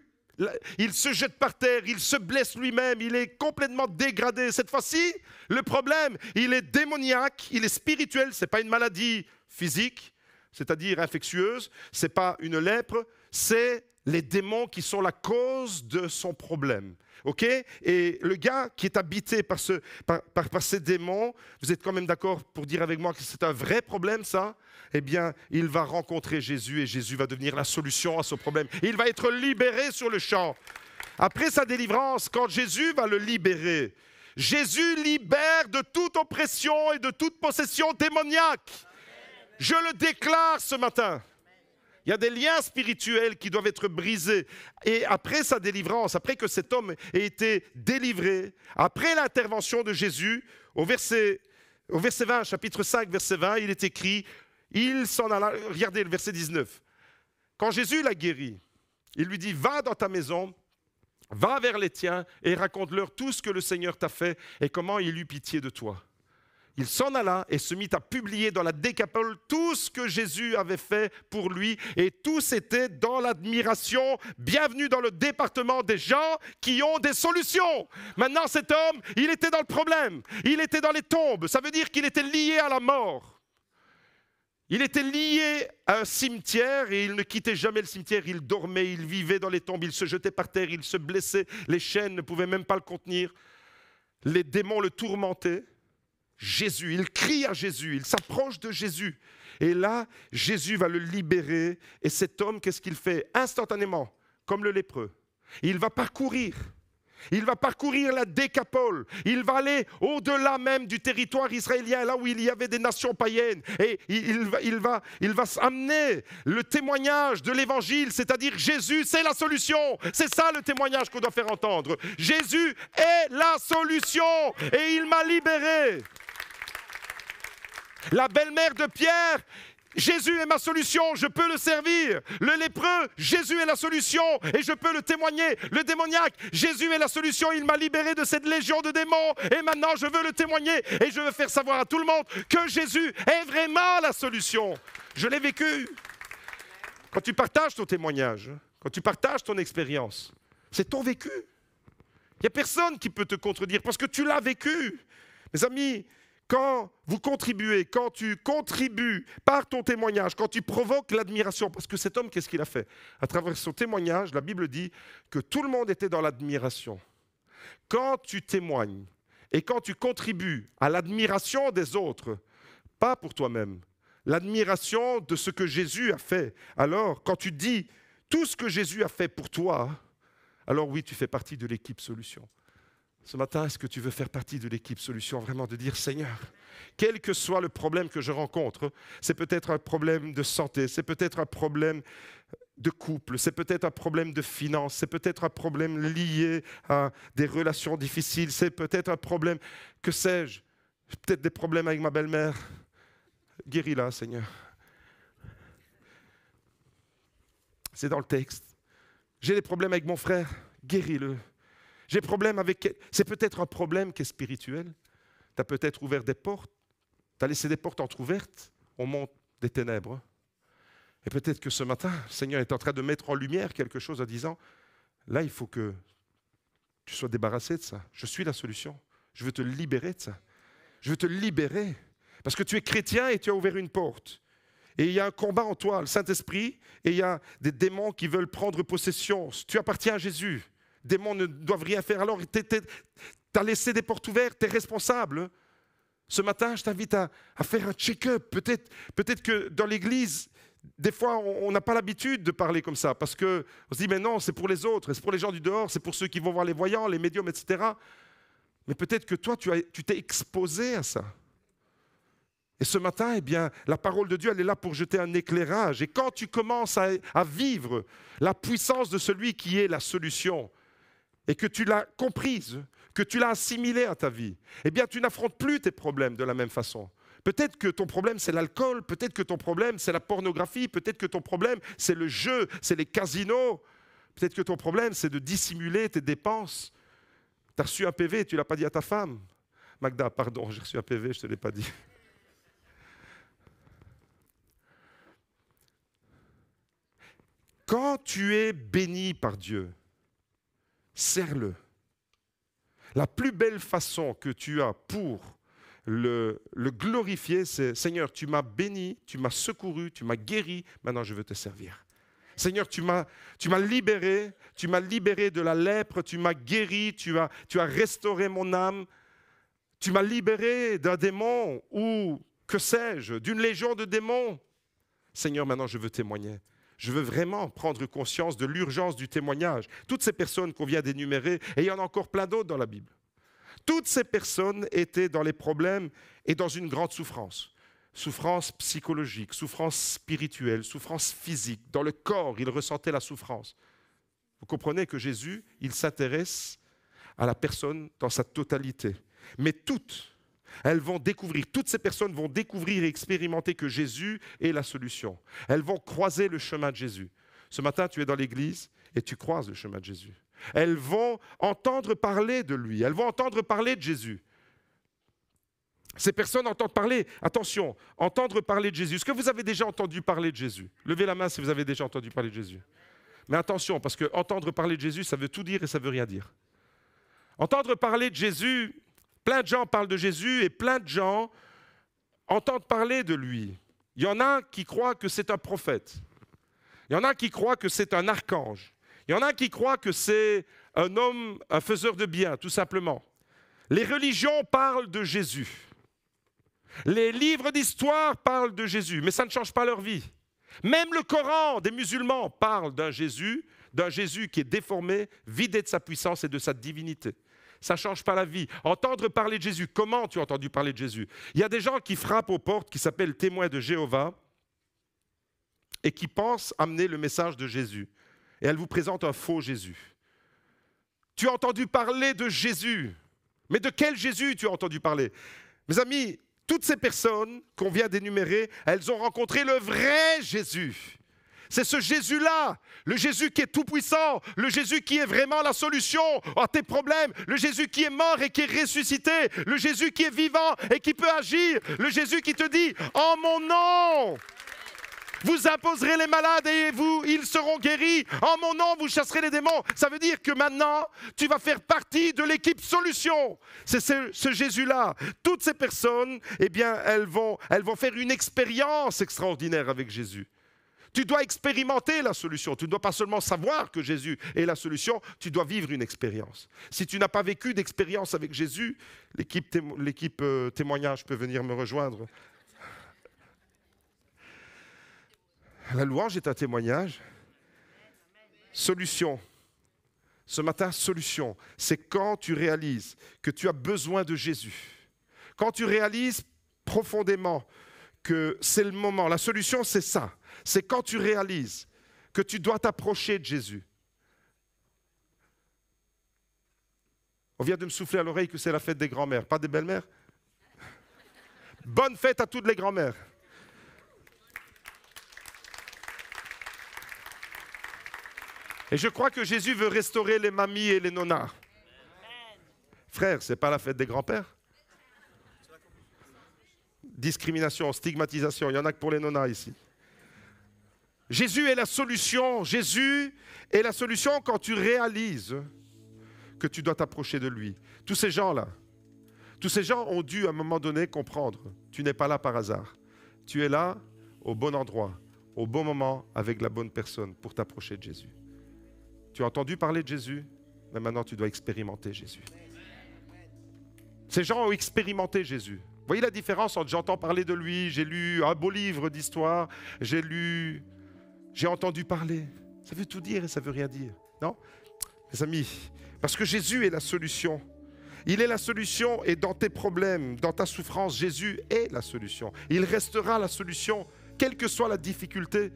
Il se jette par terre, il se blesse lui-même, il est complètement dégradé. Cette fois-ci, le problème, il est démoniaque, il est spirituel, ce n'est pas une maladie physique, c'est-à-dire infectieuse, ce n'est pas une lèpre, c'est les démons qui sont la cause de son problème. Okay? Et le gars qui est habité par ces démons, vous êtes quand même d'accord pour dire avec moi que c'est un vrai problème, ça? Eh bien, il va rencontrer Jésus et Jésus va devenir la solution à ce problème. Il va être libéré sur le champ. Après sa délivrance, quand Jésus va le libérer, Jésus libère de toute oppression et de toute possession démoniaque. Je le déclare ce matin. Il y a des liens spirituels qui doivent être brisés. Et après sa délivrance, après que cet homme ait été délivré, après l'intervention de Jésus, au verset 20, chapitre 5, verset 20, il est écrit, il s'en alla, regardez le verset 19. Quand Jésus l'a guéri, il lui dit, va dans ta maison, va vers les tiens et raconte-leur tout ce que le Seigneur t'a fait et comment il eut pitié de toi. Il s'en alla et se mit à publier dans la Décapole tout ce que Jésus avait fait pour lui et tous étaient dans l'admiration. Bienvenue dans le département des gens qui ont des solutions. Maintenant, cet homme, il était dans le problème. Il était dans les tombes. Ça veut dire qu'il était lié à la mort. Il était lié à un cimetière et il ne quittait jamais le cimetière. Il dormait, il vivait dans les tombes, il se jetait par terre, il se blessait. Les chaînes ne pouvaient même pas le contenir. Les démons le tourmentaient. Jésus, il crie à Jésus, il s'approche de Jésus. Et là, Jésus va le libérer. Et cet homme, qu'est-ce qu'il fait? Instantanément, comme le lépreux, il va parcourir la Décapole. Il va aller au-delà même du territoire israélien, là où il y avait des nations païennes. Et il va amener le témoignage de l'évangile, c'est-à-dire Jésus, c'est la solution. C'est ça le témoignage qu'on doit faire entendre. Jésus est la solution et il m'a libéré. La belle-mère de Pierre, Jésus est ma solution, je peux le servir. Le lépreux, Jésus est la solution et je peux le témoigner. Le démoniaque, Jésus est la solution, il m'a libéré de cette légion de démons et maintenant je veux le témoigner et je veux faire savoir à tout le monde que Jésus est vraiment la solution. Je l'ai vécu. Quand tu partages ton témoignage, quand tu partages ton expérience, c'est ton vécu. Il n'y a personne qui peut te contredire parce que tu l'as vécu. Mes amis, quand vous contribuez, quand tu contribues par ton témoignage, quand tu provoques l'admiration, parce que cet homme, qu'est-ce qu'il a fait? À travers son témoignage, la Bible dit que tout le monde était dans l'admiration. Quand tu témoignes et quand tu contribues à l'admiration des autres, pas pour toi-même, l'admiration de ce que Jésus a fait, alors quand tu dis tout ce que Jésus a fait pour toi, alors oui, tu fais partie de l'équipe Solution. Ce matin, est-ce que tu veux faire partie de l'équipe Solution, vraiment de dire, Seigneur, quel que soit le problème que je rencontre, c'est peut-être un problème de santé, c'est peut-être un problème de couple, c'est peut-être un problème de finances, c'est peut-être un problème lié à des relations difficiles, c'est peut-être un problème, que sais-je, peut-être des problèmes avec ma belle-mère. Guéris-la, Seigneur. C'est dans le texte. J'ai des problèmes avec mon frère, guéris-le. J'ai problème avec... C'est peut-être un problème qui est spirituel. Tu as peut-être ouvert des portes. Tu as laissé des portes entrouvertes. On monte des ténèbres. Et peut-être que ce matin, le Seigneur est en train de mettre en lumière quelque chose en disant, là, il faut que tu sois débarrassé de ça. Je suis la solution. Je veux te libérer de ça. Je veux te libérer. Parce que tu es chrétien et tu as ouvert une porte. Et il y a un combat en toi, le Saint-Esprit, et il y a des démons qui veulent prendre possession. Tu appartiens à Jésus. Les démons ne doivent rien faire. Alors, tu as laissé des portes ouvertes, tu es responsable. Ce matin, je t'invite à faire un check-up. Peut-être que dans l'Église, des fois, on n'a pas l'habitude de parler comme ça, parce qu'on se dit, mais non, c'est pour les autres, c'est pour les gens du dehors, c'est pour ceux qui vont voir les voyants, les médiums, etc. Mais peut-être que toi, tu t'es exposé à ça. Et ce matin, eh bien, la parole de Dieu, elle est là pour jeter un éclairage. Et quand tu commences à vivre la puissance de celui qui est la solution, et que tu l'as comprise, que tu l'as assimilée à ta vie, eh bien, tu n'affrontes plus tes problèmes de la même façon. Peut-être que ton problème, c'est l'alcool, peut-être que ton problème, c'est la pornographie, peut-être que ton problème, c'est le jeu, c'est les casinos, peut-être que ton problème, c'est de dissimuler tes dépenses. Tu as reçu un PV et tu ne l'as pas dit à ta femme. Magda, pardon, j'ai reçu un PV, je ne te l'ai pas dit. Quand tu es béni par Dieu, serre-le. La plus belle façon que tu as pour le glorifier, c'est « Seigneur, tu m'as béni, tu m'as secouru, tu m'as guéri, maintenant je veux te servir. » Seigneur, tu m'as libéré de la lèpre, tu m'as guéri, tu as restauré mon âme, tu m'as libéré d'un démon ou, que sais-je, d'une légion de démons. Seigneur, maintenant je veux témoigner. Je veux vraiment prendre conscience de l'urgence du témoignage. Toutes ces personnes qu'on vient d'énumérer, et il y en a encore plein d'autres dans la Bible, toutes ces personnes étaient dans les problèmes et dans une grande souffrance. Souffrance psychologique, souffrance spirituelle, souffrance physique. Dans le corps, ils ressentaient la souffrance. Vous comprenez que Jésus, il s'intéresse à la personne dans sa totalité. Mais toutes ces personnes vont découvrir et expérimenter que Jésus est la solution. Elles vont croiser le chemin de Jésus. Ce matin, tu es dans l'église et tu croises le chemin de Jésus. Elles vont entendre parler de lui, elles vont entendre parler de Jésus. Ces personnes entendent parler, attention, entendre parler de Jésus. Est-ce que vous avez déjà entendu parler de Jésus? Levez la main si vous avez déjà entendu parler de Jésus. Mais attention, parce que entendre parler de Jésus, ça veut tout dire et ça ne veut rien dire. Entendre parler de Jésus, plein de gens parlent de Jésus et plein de gens entendent parler de lui. Il y en a qui croient que c'est un prophète. Il y en a qui croient que c'est un archange. Il y en a qui croient que c'est un homme, un faiseur de bien, tout simplement. Les religions parlent de Jésus. Les livres d'histoire parlent de Jésus, mais ça ne change pas leur vie. Même le Coran des musulmans parle d'un Jésus qui est déformé, vidé de sa puissance et de sa divinité. Ça ne change pas la vie. Entendre parler de Jésus, comment tu as entendu parler de Jésus? Il y a des gens qui frappent aux portes, qui s'appellent témoins de Jéhovah, et qui pensent amener le message de Jésus. Et elles vous présentent un faux Jésus. Tu as entendu parler de Jésus. Mais de quel Jésus tu as entendu parler? Mes amis, toutes ces personnes qu'on vient d'énumérer, elles ont rencontré le vrai Jésus. C'est ce Jésus-là, le Jésus qui est tout-puissant, le Jésus qui est vraiment la solution à tes problèmes, le Jésus qui est mort et qui est ressuscité, le Jésus qui est vivant et qui peut agir, le Jésus qui te dit « En mon nom !» Vous imposerez les malades et ils seront guéris. En mon nom, vous chasserez les démons. Ça veut dire que maintenant, tu vas faire partie de l'équipe solution. C'est ce Jésus-là. Toutes ces personnes, eh bien, elles vont faire une expérience extraordinaire avec Jésus. Tu dois expérimenter la solution. Tu ne dois pas seulement savoir que Jésus est la solution, tu dois vivre une expérience. Si tu n'as pas vécu d'expérience avec Jésus, l'équipe témoignage peut venir me rejoindre. La louange est un témoignage. Solution. Ce matin, solution. C'est quand tu réalises que tu as besoin de Jésus. Quand tu réalises profondément que c'est le moment. La solution, c'est ça. C'est quand tu réalises que tu dois t'approcher de Jésus. On vient de me souffler à l'oreille que c'est la fête des grands-mères, pas des belles-mères. Bonne fête à toutes les grands-mères. Et je crois que Jésus veut restaurer les mamies et les nonas. Frère, ce n'est pas la fête des grands-pères. Discrimination, stigmatisation, il n'y en a que pour les nonas ici. Jésus est la solution. Jésus est la solution quand tu réalises que tu dois t'approcher de lui. Tous ces gens-là, tous ces gens ont dû à un moment donné comprendre. Tu n'es pas là par hasard. Tu es là au bon endroit, au bon moment, avec la bonne personne pour t'approcher de Jésus. Tu as entendu parler de Jésus, mais maintenant tu dois expérimenter Jésus. Ces gens ont expérimenté Jésus. Vous voyez la différence entre j'entends parler de lui, j'ai lu un beau livre d'histoire, j'ai entendu parler. Ça veut tout dire et ça veut rien dire. Non, mes amis, parce que Jésus est la solution. Il est la solution et dans tes problèmes, dans ta souffrance, Jésus est la solution. Il restera la solution, quelle que soit la difficulté.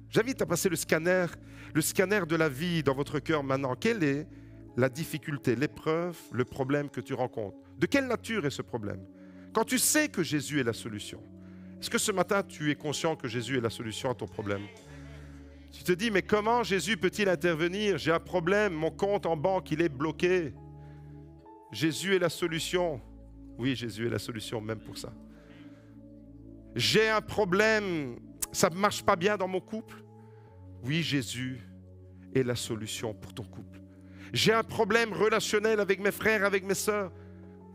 J'invite à passer le scanner de la vie dans votre cœur maintenant. Quelle est la difficulté, l'épreuve, le problème que tu rencontres? De quelle nature est ce problème? Quand tu sais que Jésus est la solution, est-ce que ce matin tu es conscient que Jésus est la solution à ton problème? Tu te dis, mais comment Jésus peut-il intervenir? J'ai un problème, mon compte en banque, il est bloqué. Jésus est la solution. Oui, Jésus est la solution même pour ça. J'ai un problème, ça ne marche pas bien dans mon couple. Oui, Jésus est la solution pour ton couple. J'ai un problème relationnel avec mes frères, avec mes sœurs.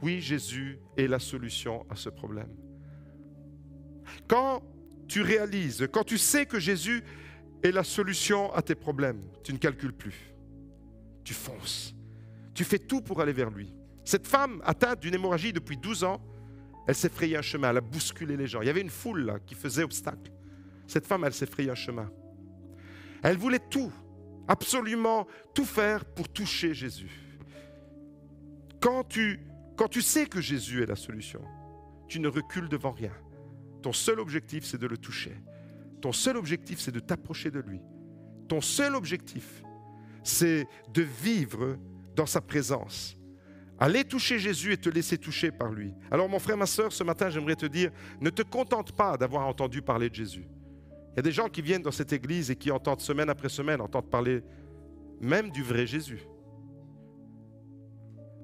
Oui, Jésus est la solution à ce problème. Quand tu réalises, quand tu sais que Jésus est la solution à tes problèmes, tu ne calcules plus. Tu fonces. Tu fais tout pour aller vers lui. Cette femme atteinte d'une hémorragie depuis 12 ans, elle s'est frayée un chemin, elle a bousculé les gens. Il y avait une foule là qui faisait obstacle. Cette femme, elle s'est frayée un chemin. Elle voulait tout, absolument tout faire pour toucher Jésus. Quand tu sais que Jésus est la solution, tu ne recules devant rien. Ton seul objectif, c'est de le toucher. Ton seul objectif, c'est de t'approcher de lui. Ton seul objectif, c'est de vivre dans sa présence. Aller toucher Jésus et te laisser toucher par lui. Alors mon frère, ma sœur, ce matin, j'aimerais te dire, ne te contente pas d'avoir entendu parler de Jésus. Il y a des gens qui viennent dans cette église et qui entendent semaine après semaine, entendent parler même du vrai Jésus.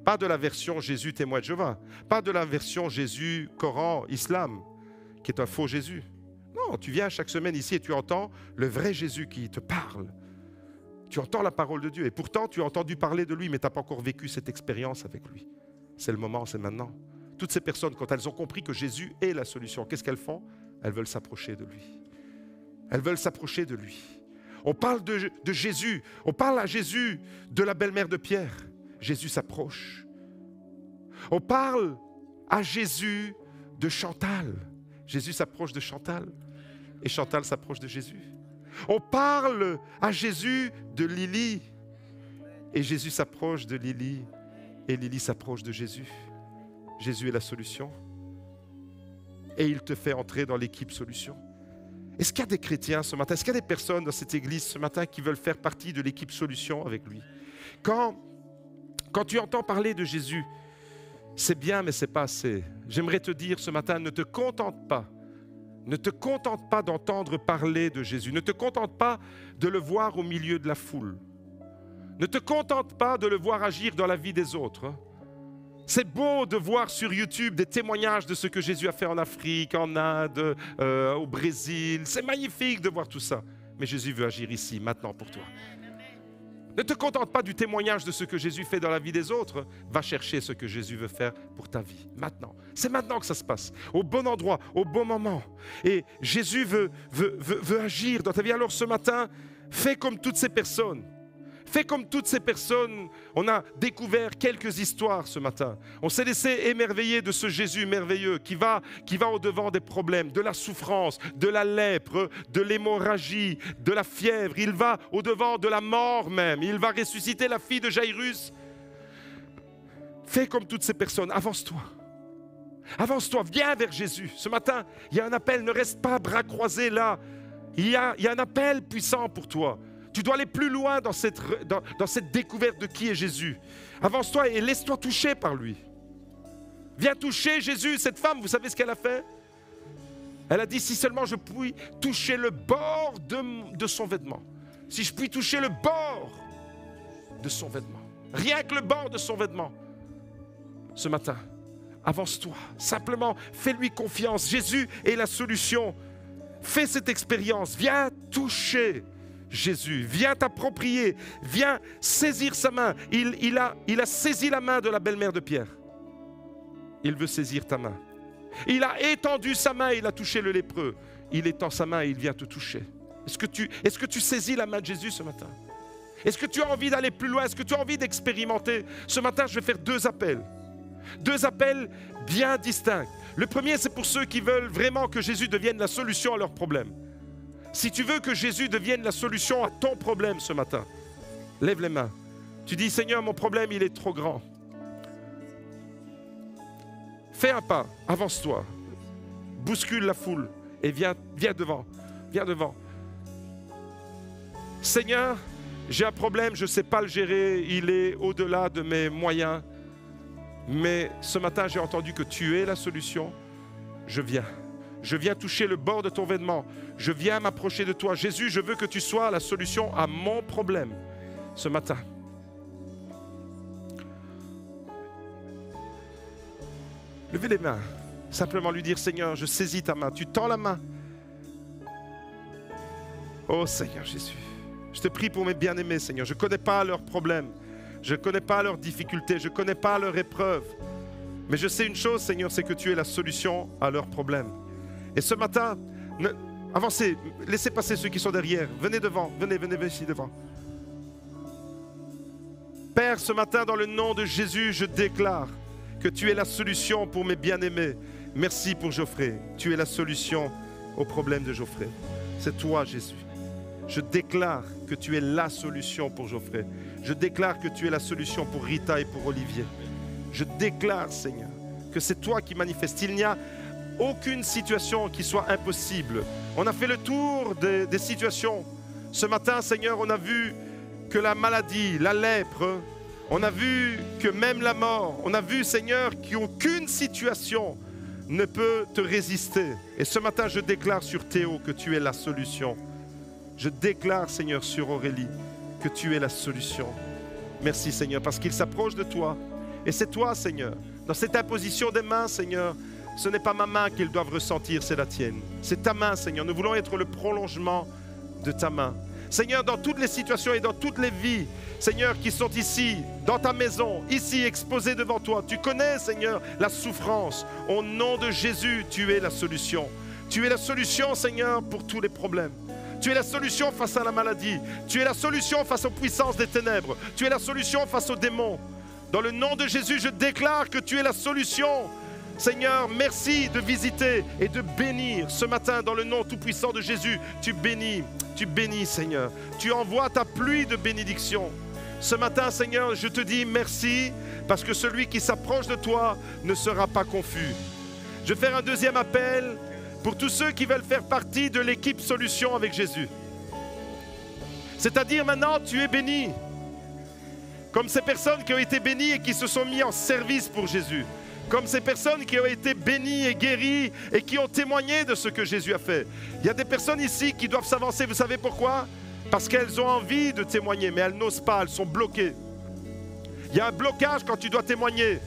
Pas de la version Jésus témoin de Jéhovah, pas de la version Jésus Coran, Islam, qui est un faux Jésus. Non, tu viens chaque semaine ici et tu entends le vrai Jésus qui te parle. Tu entends la parole de Dieu et pourtant tu as entendu parler de lui, mais tu n'as pas encore vécu cette expérience avec lui. C'est le moment, c'est maintenant. Toutes ces personnes, quand elles ont compris que Jésus est la solution, qu'est-ce qu'elles font? Elles veulent s'approcher de lui. Elles veulent s'approcher de lui. On parle de Jésus, on parle à Jésus de la belle-mère de Pierre. Jésus s'approche. On parle à Jésus de Chantal. Jésus s'approche de Chantal et Chantal s'approche de Jésus. On parle à Jésus de Lily et Jésus s'approche de Lily et Lily s'approche de Jésus. Jésus est la solution et il te fait entrer dans l'équipe solution. Est-ce qu'il y a des chrétiens ce matin, est-ce qu'il y a des personnes dans cette église ce matin qui veulent faire partie de l'équipe solution avec lui? Quand tu entends parler de Jésus, c'est bien mais ce n'est pas assez. J'aimerais te dire ce matin, ne te contente pas d'entendre parler de Jésus. Ne te contente pas de le voir au milieu de la foule. Ne te contente pas de le voir agir dans la vie des autres. C'est beau de voir sur YouTube des témoignages de ce que Jésus a fait en Afrique, en Inde, au Brésil. C'est magnifique de voir tout ça. Mais Jésus veut agir ici, maintenant pour toi. Ne te contente pas du témoignage de ce que Jésus fait dans la vie des autres. Va chercher ce que Jésus veut faire pour ta vie, maintenant. C'est maintenant que ça se passe, au bon endroit, au bon moment. Et Jésus veut agir dans ta vie. Alors ce matin, fais comme toutes ces personnes. Fais comme toutes ces personnes. On a découvert quelques histoires ce matin. On s'est laissé émerveiller de ce Jésus merveilleux qui va au-devant des problèmes, de la souffrance, de la lèpre, de l'hémorragie, de la fièvre. Il va au-devant de la mort même. Il va ressusciter la fille de Jairus. Fais comme toutes ces personnes. Avance-toi. Avance-toi. Viens vers Jésus. Ce matin, il y a un appel. Ne reste pas bras croisés là. Il y a un appel puissant pour toi. Tu dois aller plus loin dans cette découverte de qui est Jésus. Avance-toi et laisse-toi toucher par lui. Viens toucher Jésus. Cette femme, vous savez ce qu'elle a fait? Elle a dit, si seulement je puis toucher le bord de son vêtement. Si je puis toucher le bord de son vêtement. Rien que le bord de son vêtement. Ce matin, avance-toi. Simplement, fais-lui confiance. Jésus est la solution. Fais cette expérience, viens toucher Jésus, viens t'approprier, viens saisir sa main. Il a saisi la main de la belle-mère de Pierre. Il veut saisir ta main. Il a étendu sa main, il a touché le lépreux. Il étend sa main et il vient te toucher. Est-ce que tu saisis la main de Jésus ce matin? Est-ce que tu as envie d'aller plus loin? Est-ce que tu as envie d'expérimenter? Ce matin, je vais faire 2 appels. 2 appels bien distincts. Le premier, c'est pour ceux qui veulent vraiment que Jésus devienne la solution à leurs problèmes. Si tu veux que Jésus devienne la solution à ton problème ce matin, lève les mains. Tu dis, Seigneur, mon problème, il est trop grand. Fais un pas, avance-toi, bouscule la foule et viens devant, viens devant. Seigneur, j'ai un problème, je ne sais pas le gérer, il est au-delà de mes moyens. Mais ce matin, j'ai entendu que tu es la solution. Je viens toucher le bord de ton vêtement. Je viens m'approcher de toi. Jésus, je veux que tu sois la solution à mon problème ce matin. Levez les mains. Simplement lui dire, Seigneur, je saisis ta main. Tu tends la main. Oh Seigneur Jésus, je te prie pour mes bien-aimés, Seigneur. Je ne connais pas leurs problèmes. Je ne connais pas leurs difficultés. Je ne connais pas leurs épreuves. Mais je sais une chose, Seigneur, c'est que tu es la solution à leurs problèmes. Et ce matin, avancez, laissez passer ceux qui sont derrière. Venez devant, venez ici devant. Père, ce matin, dans le nom de Jésus, je déclare que tu es la solution pour mes bien-aimés. Merci pour Geoffrey. Tu es la solution au problème de Geoffrey. C'est toi, Jésus. Je déclare que tu es la solution pour Geoffrey. Je déclare que tu es la solution pour Rita et pour Olivier. Je déclare, Seigneur, que c'est toi qui manifestes. Il n'y a aucune situation qui soit impossible. On a fait le tour des situations. Ce matin, Seigneur, on a vu que la maladie, la lèpre, on a vu que même la mort, on a vu, Seigneur, qu'aucune situation ne peut te résister. Et ce matin, je déclare sur Théo que tu es la solution. Je déclare, Seigneur, sur Aurélie que tu es la solution. Merci, Seigneur, parce qu'il s'approche de toi. Et c'est toi, Seigneur. Dans cette imposition des mains, Seigneur, ce n'est pas ma main qu'ils doivent ressentir, c'est la tienne. C'est ta main, Seigneur. Nous voulons être le prolongement de ta main. Seigneur, dans toutes les situations et dans toutes les vies, Seigneur, qui sont ici, dans ta maison, ici, exposées devant toi, tu connais, Seigneur, la souffrance. Au nom de Jésus, tu es la solution. Tu es la solution, Seigneur, pour tous les problèmes. Tu es la solution face à la maladie. Tu es la solution face aux puissances des ténèbres. Tu es la solution face aux démons. Dans le nom de Jésus, je déclare que tu es la solution. Seigneur, merci de visiter et de bénir ce matin dans le nom tout-puissant de Jésus. Tu bénis, Seigneur. Tu envoies ta pluie de bénédiction. Ce matin, Seigneur, je te dis merci parce que celui qui s'approche de toi ne sera pas confus. Je vais faire un deuxième appel pour tous ceux qui veulent faire partie de l'équipe Solution avec Jésus. C'est-à-dire maintenant, tu es béni. Comme ces personnes qui ont été bénies et qui se sont mis en service pour Jésus. Comme ces personnes qui ont été bénies et guéries et qui ont témoigné de ce que Jésus a fait. Il y a des personnes ici qui doivent s'avancer. Vous savez pourquoi? Parce qu'elles ont envie de témoigner, mais elles n'osent pas, elles sont bloquées. Il y a un blocage quand tu dois témoigner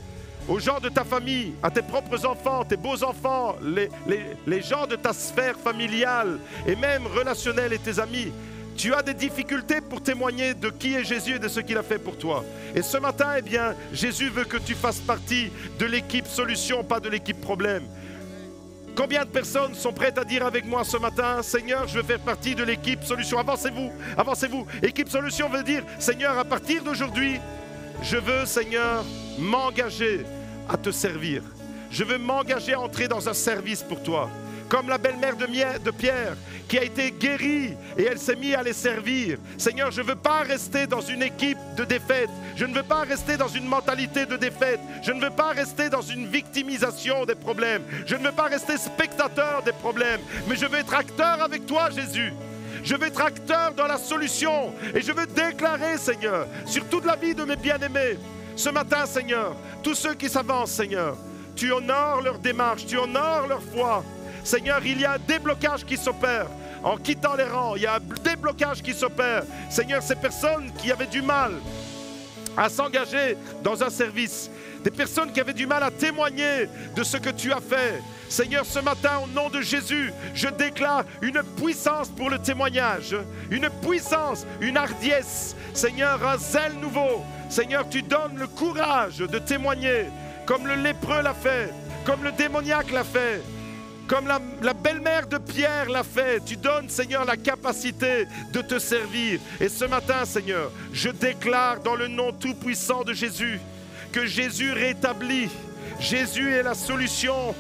aux gens de ta famille, à tes propres enfants, tes beaux-enfants, les gens de ta sphère familiale et même relationnelle et tes amis. Tu as des difficultés pour témoigner de qui est Jésus et de ce qu'il a fait pour toi. Et ce matin, eh bien, Jésus veut que tu fasses partie de l'équipe Solution, pas de l'équipe Problème. Combien de personnes sont prêtes à dire avec moi ce matin, Seigneur, je veux faire partie de l'équipe Solution? Avancez-vous, avancez-vous. Équipe Solution veut dire, Seigneur, à partir d'aujourd'hui, je veux, Seigneur, m'engager à te servir. Je veux m'engager à entrer dans un service pour toi. Comme la belle-mère de Pierre qui a été guérie et elle s'est mise à les servir. Seigneur, je ne veux pas rester dans une équipe de défaite. Je ne veux pas rester dans une mentalité de défaite. Je ne veux pas rester dans une victimisation des problèmes. Je ne veux pas rester spectateur des problèmes. Mais je veux être acteur avec toi, Jésus. Je veux être acteur dans la solution. Et je veux déclarer, Seigneur, sur toute la vie de mes bien-aimés, ce matin, Seigneur, tous ceux qui s'avancent, Seigneur, tu honores leur démarche, tu honores leur foi. Seigneur, il y a un déblocage qui s'opère en quittant les rangs. Il y a un déblocage qui s'opère. Seigneur, ces personnes qui avaient du mal à s'engager dans un service, des personnes qui avaient du mal à témoigner de ce que tu as fait. Seigneur, ce matin, au nom de Jésus, je déclare une puissance pour le témoignage, une puissance, une hardiesse, Seigneur, un zèle nouveau. Seigneur, tu donnes le courage de témoigner, comme le lépreux l'a fait, comme le démoniaque l'a fait, comme la belle-mère de Pierre l'a fait. Tu donnes, Seigneur, la capacité de te servir. Et ce matin, Seigneur, je déclare dans le nom tout-puissant de Jésus que Jésus rétablit. Jésus est la solution.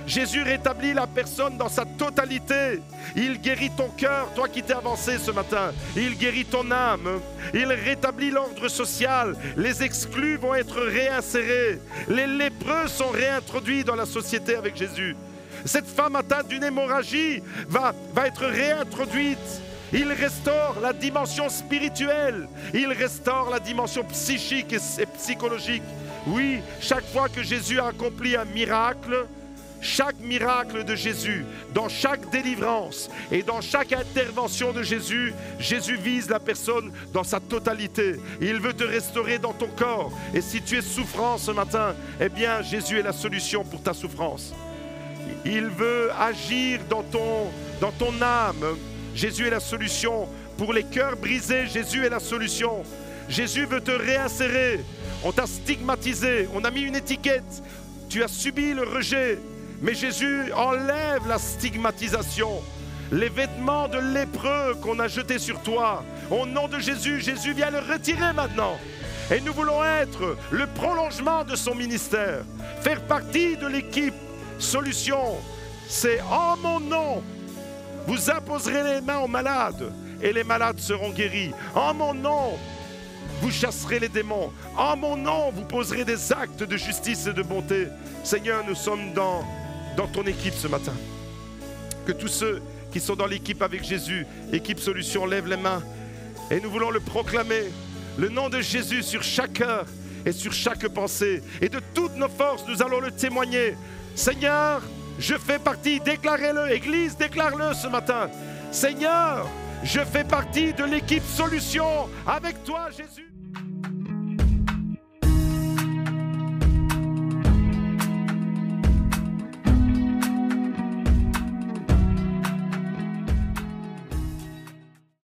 Jésus rétablit la personne dans sa totalité. Il guérit ton cœur, toi qui t'es avancé ce matin. Il guérit ton âme. Il rétablit l'ordre social. Les exclus vont être réinsérés. Les lépreux sont réintroduits dans la société avec Jésus. Cette femme atteinte d'une hémorragie va être réintroduite. Il restaure la dimension spirituelle. Il restaure la dimension psychique et psychologique. Oui, chaque fois que Jésus a accompli un miracle, chaque miracle de Jésus, dans chaque délivrance et dans chaque intervention de Jésus, Jésus vise la personne dans sa totalité. Il veut te restaurer dans ton corps. Et si tu es souffrant ce matin, eh bien Jésus est la solution pour ta souffrance. Il veut agir dans ton âme. Jésus est la solution. Pour les cœurs brisés, Jésus est la solution. Jésus veut te réinsérer. On t'a stigmatisé, on a mis une étiquette. Tu as subi le rejet. Mais Jésus enlève la stigmatisation. Les vêtements de lépreux qu'on a jetés sur toi, au nom de Jésus, Jésus vient le retirer maintenant. Et nous voulons être le prolongement de son ministère. Faire partie de l'équipe Solution, c'est en mon nom, vous imposerez les mains aux malades et les malades seront guéris. En mon nom, vous chasserez les démons. En mon nom, vous poserez des actes de justice et de bonté. Seigneur, nous sommes dans ton équipe ce matin. Que tous ceux qui sont dans l'équipe avec Jésus, équipe Solution, lèvent les mains et nous voulons le proclamer. Le nom de Jésus sur chaque cœur et sur chaque pensée. Et de toutes nos forces, nous allons le témoigner. Seigneur, je fais partie, déclarez-le, Église, déclare-le ce matin. Seigneur, je fais partie de l'équipe Solution avec toi, Jésus.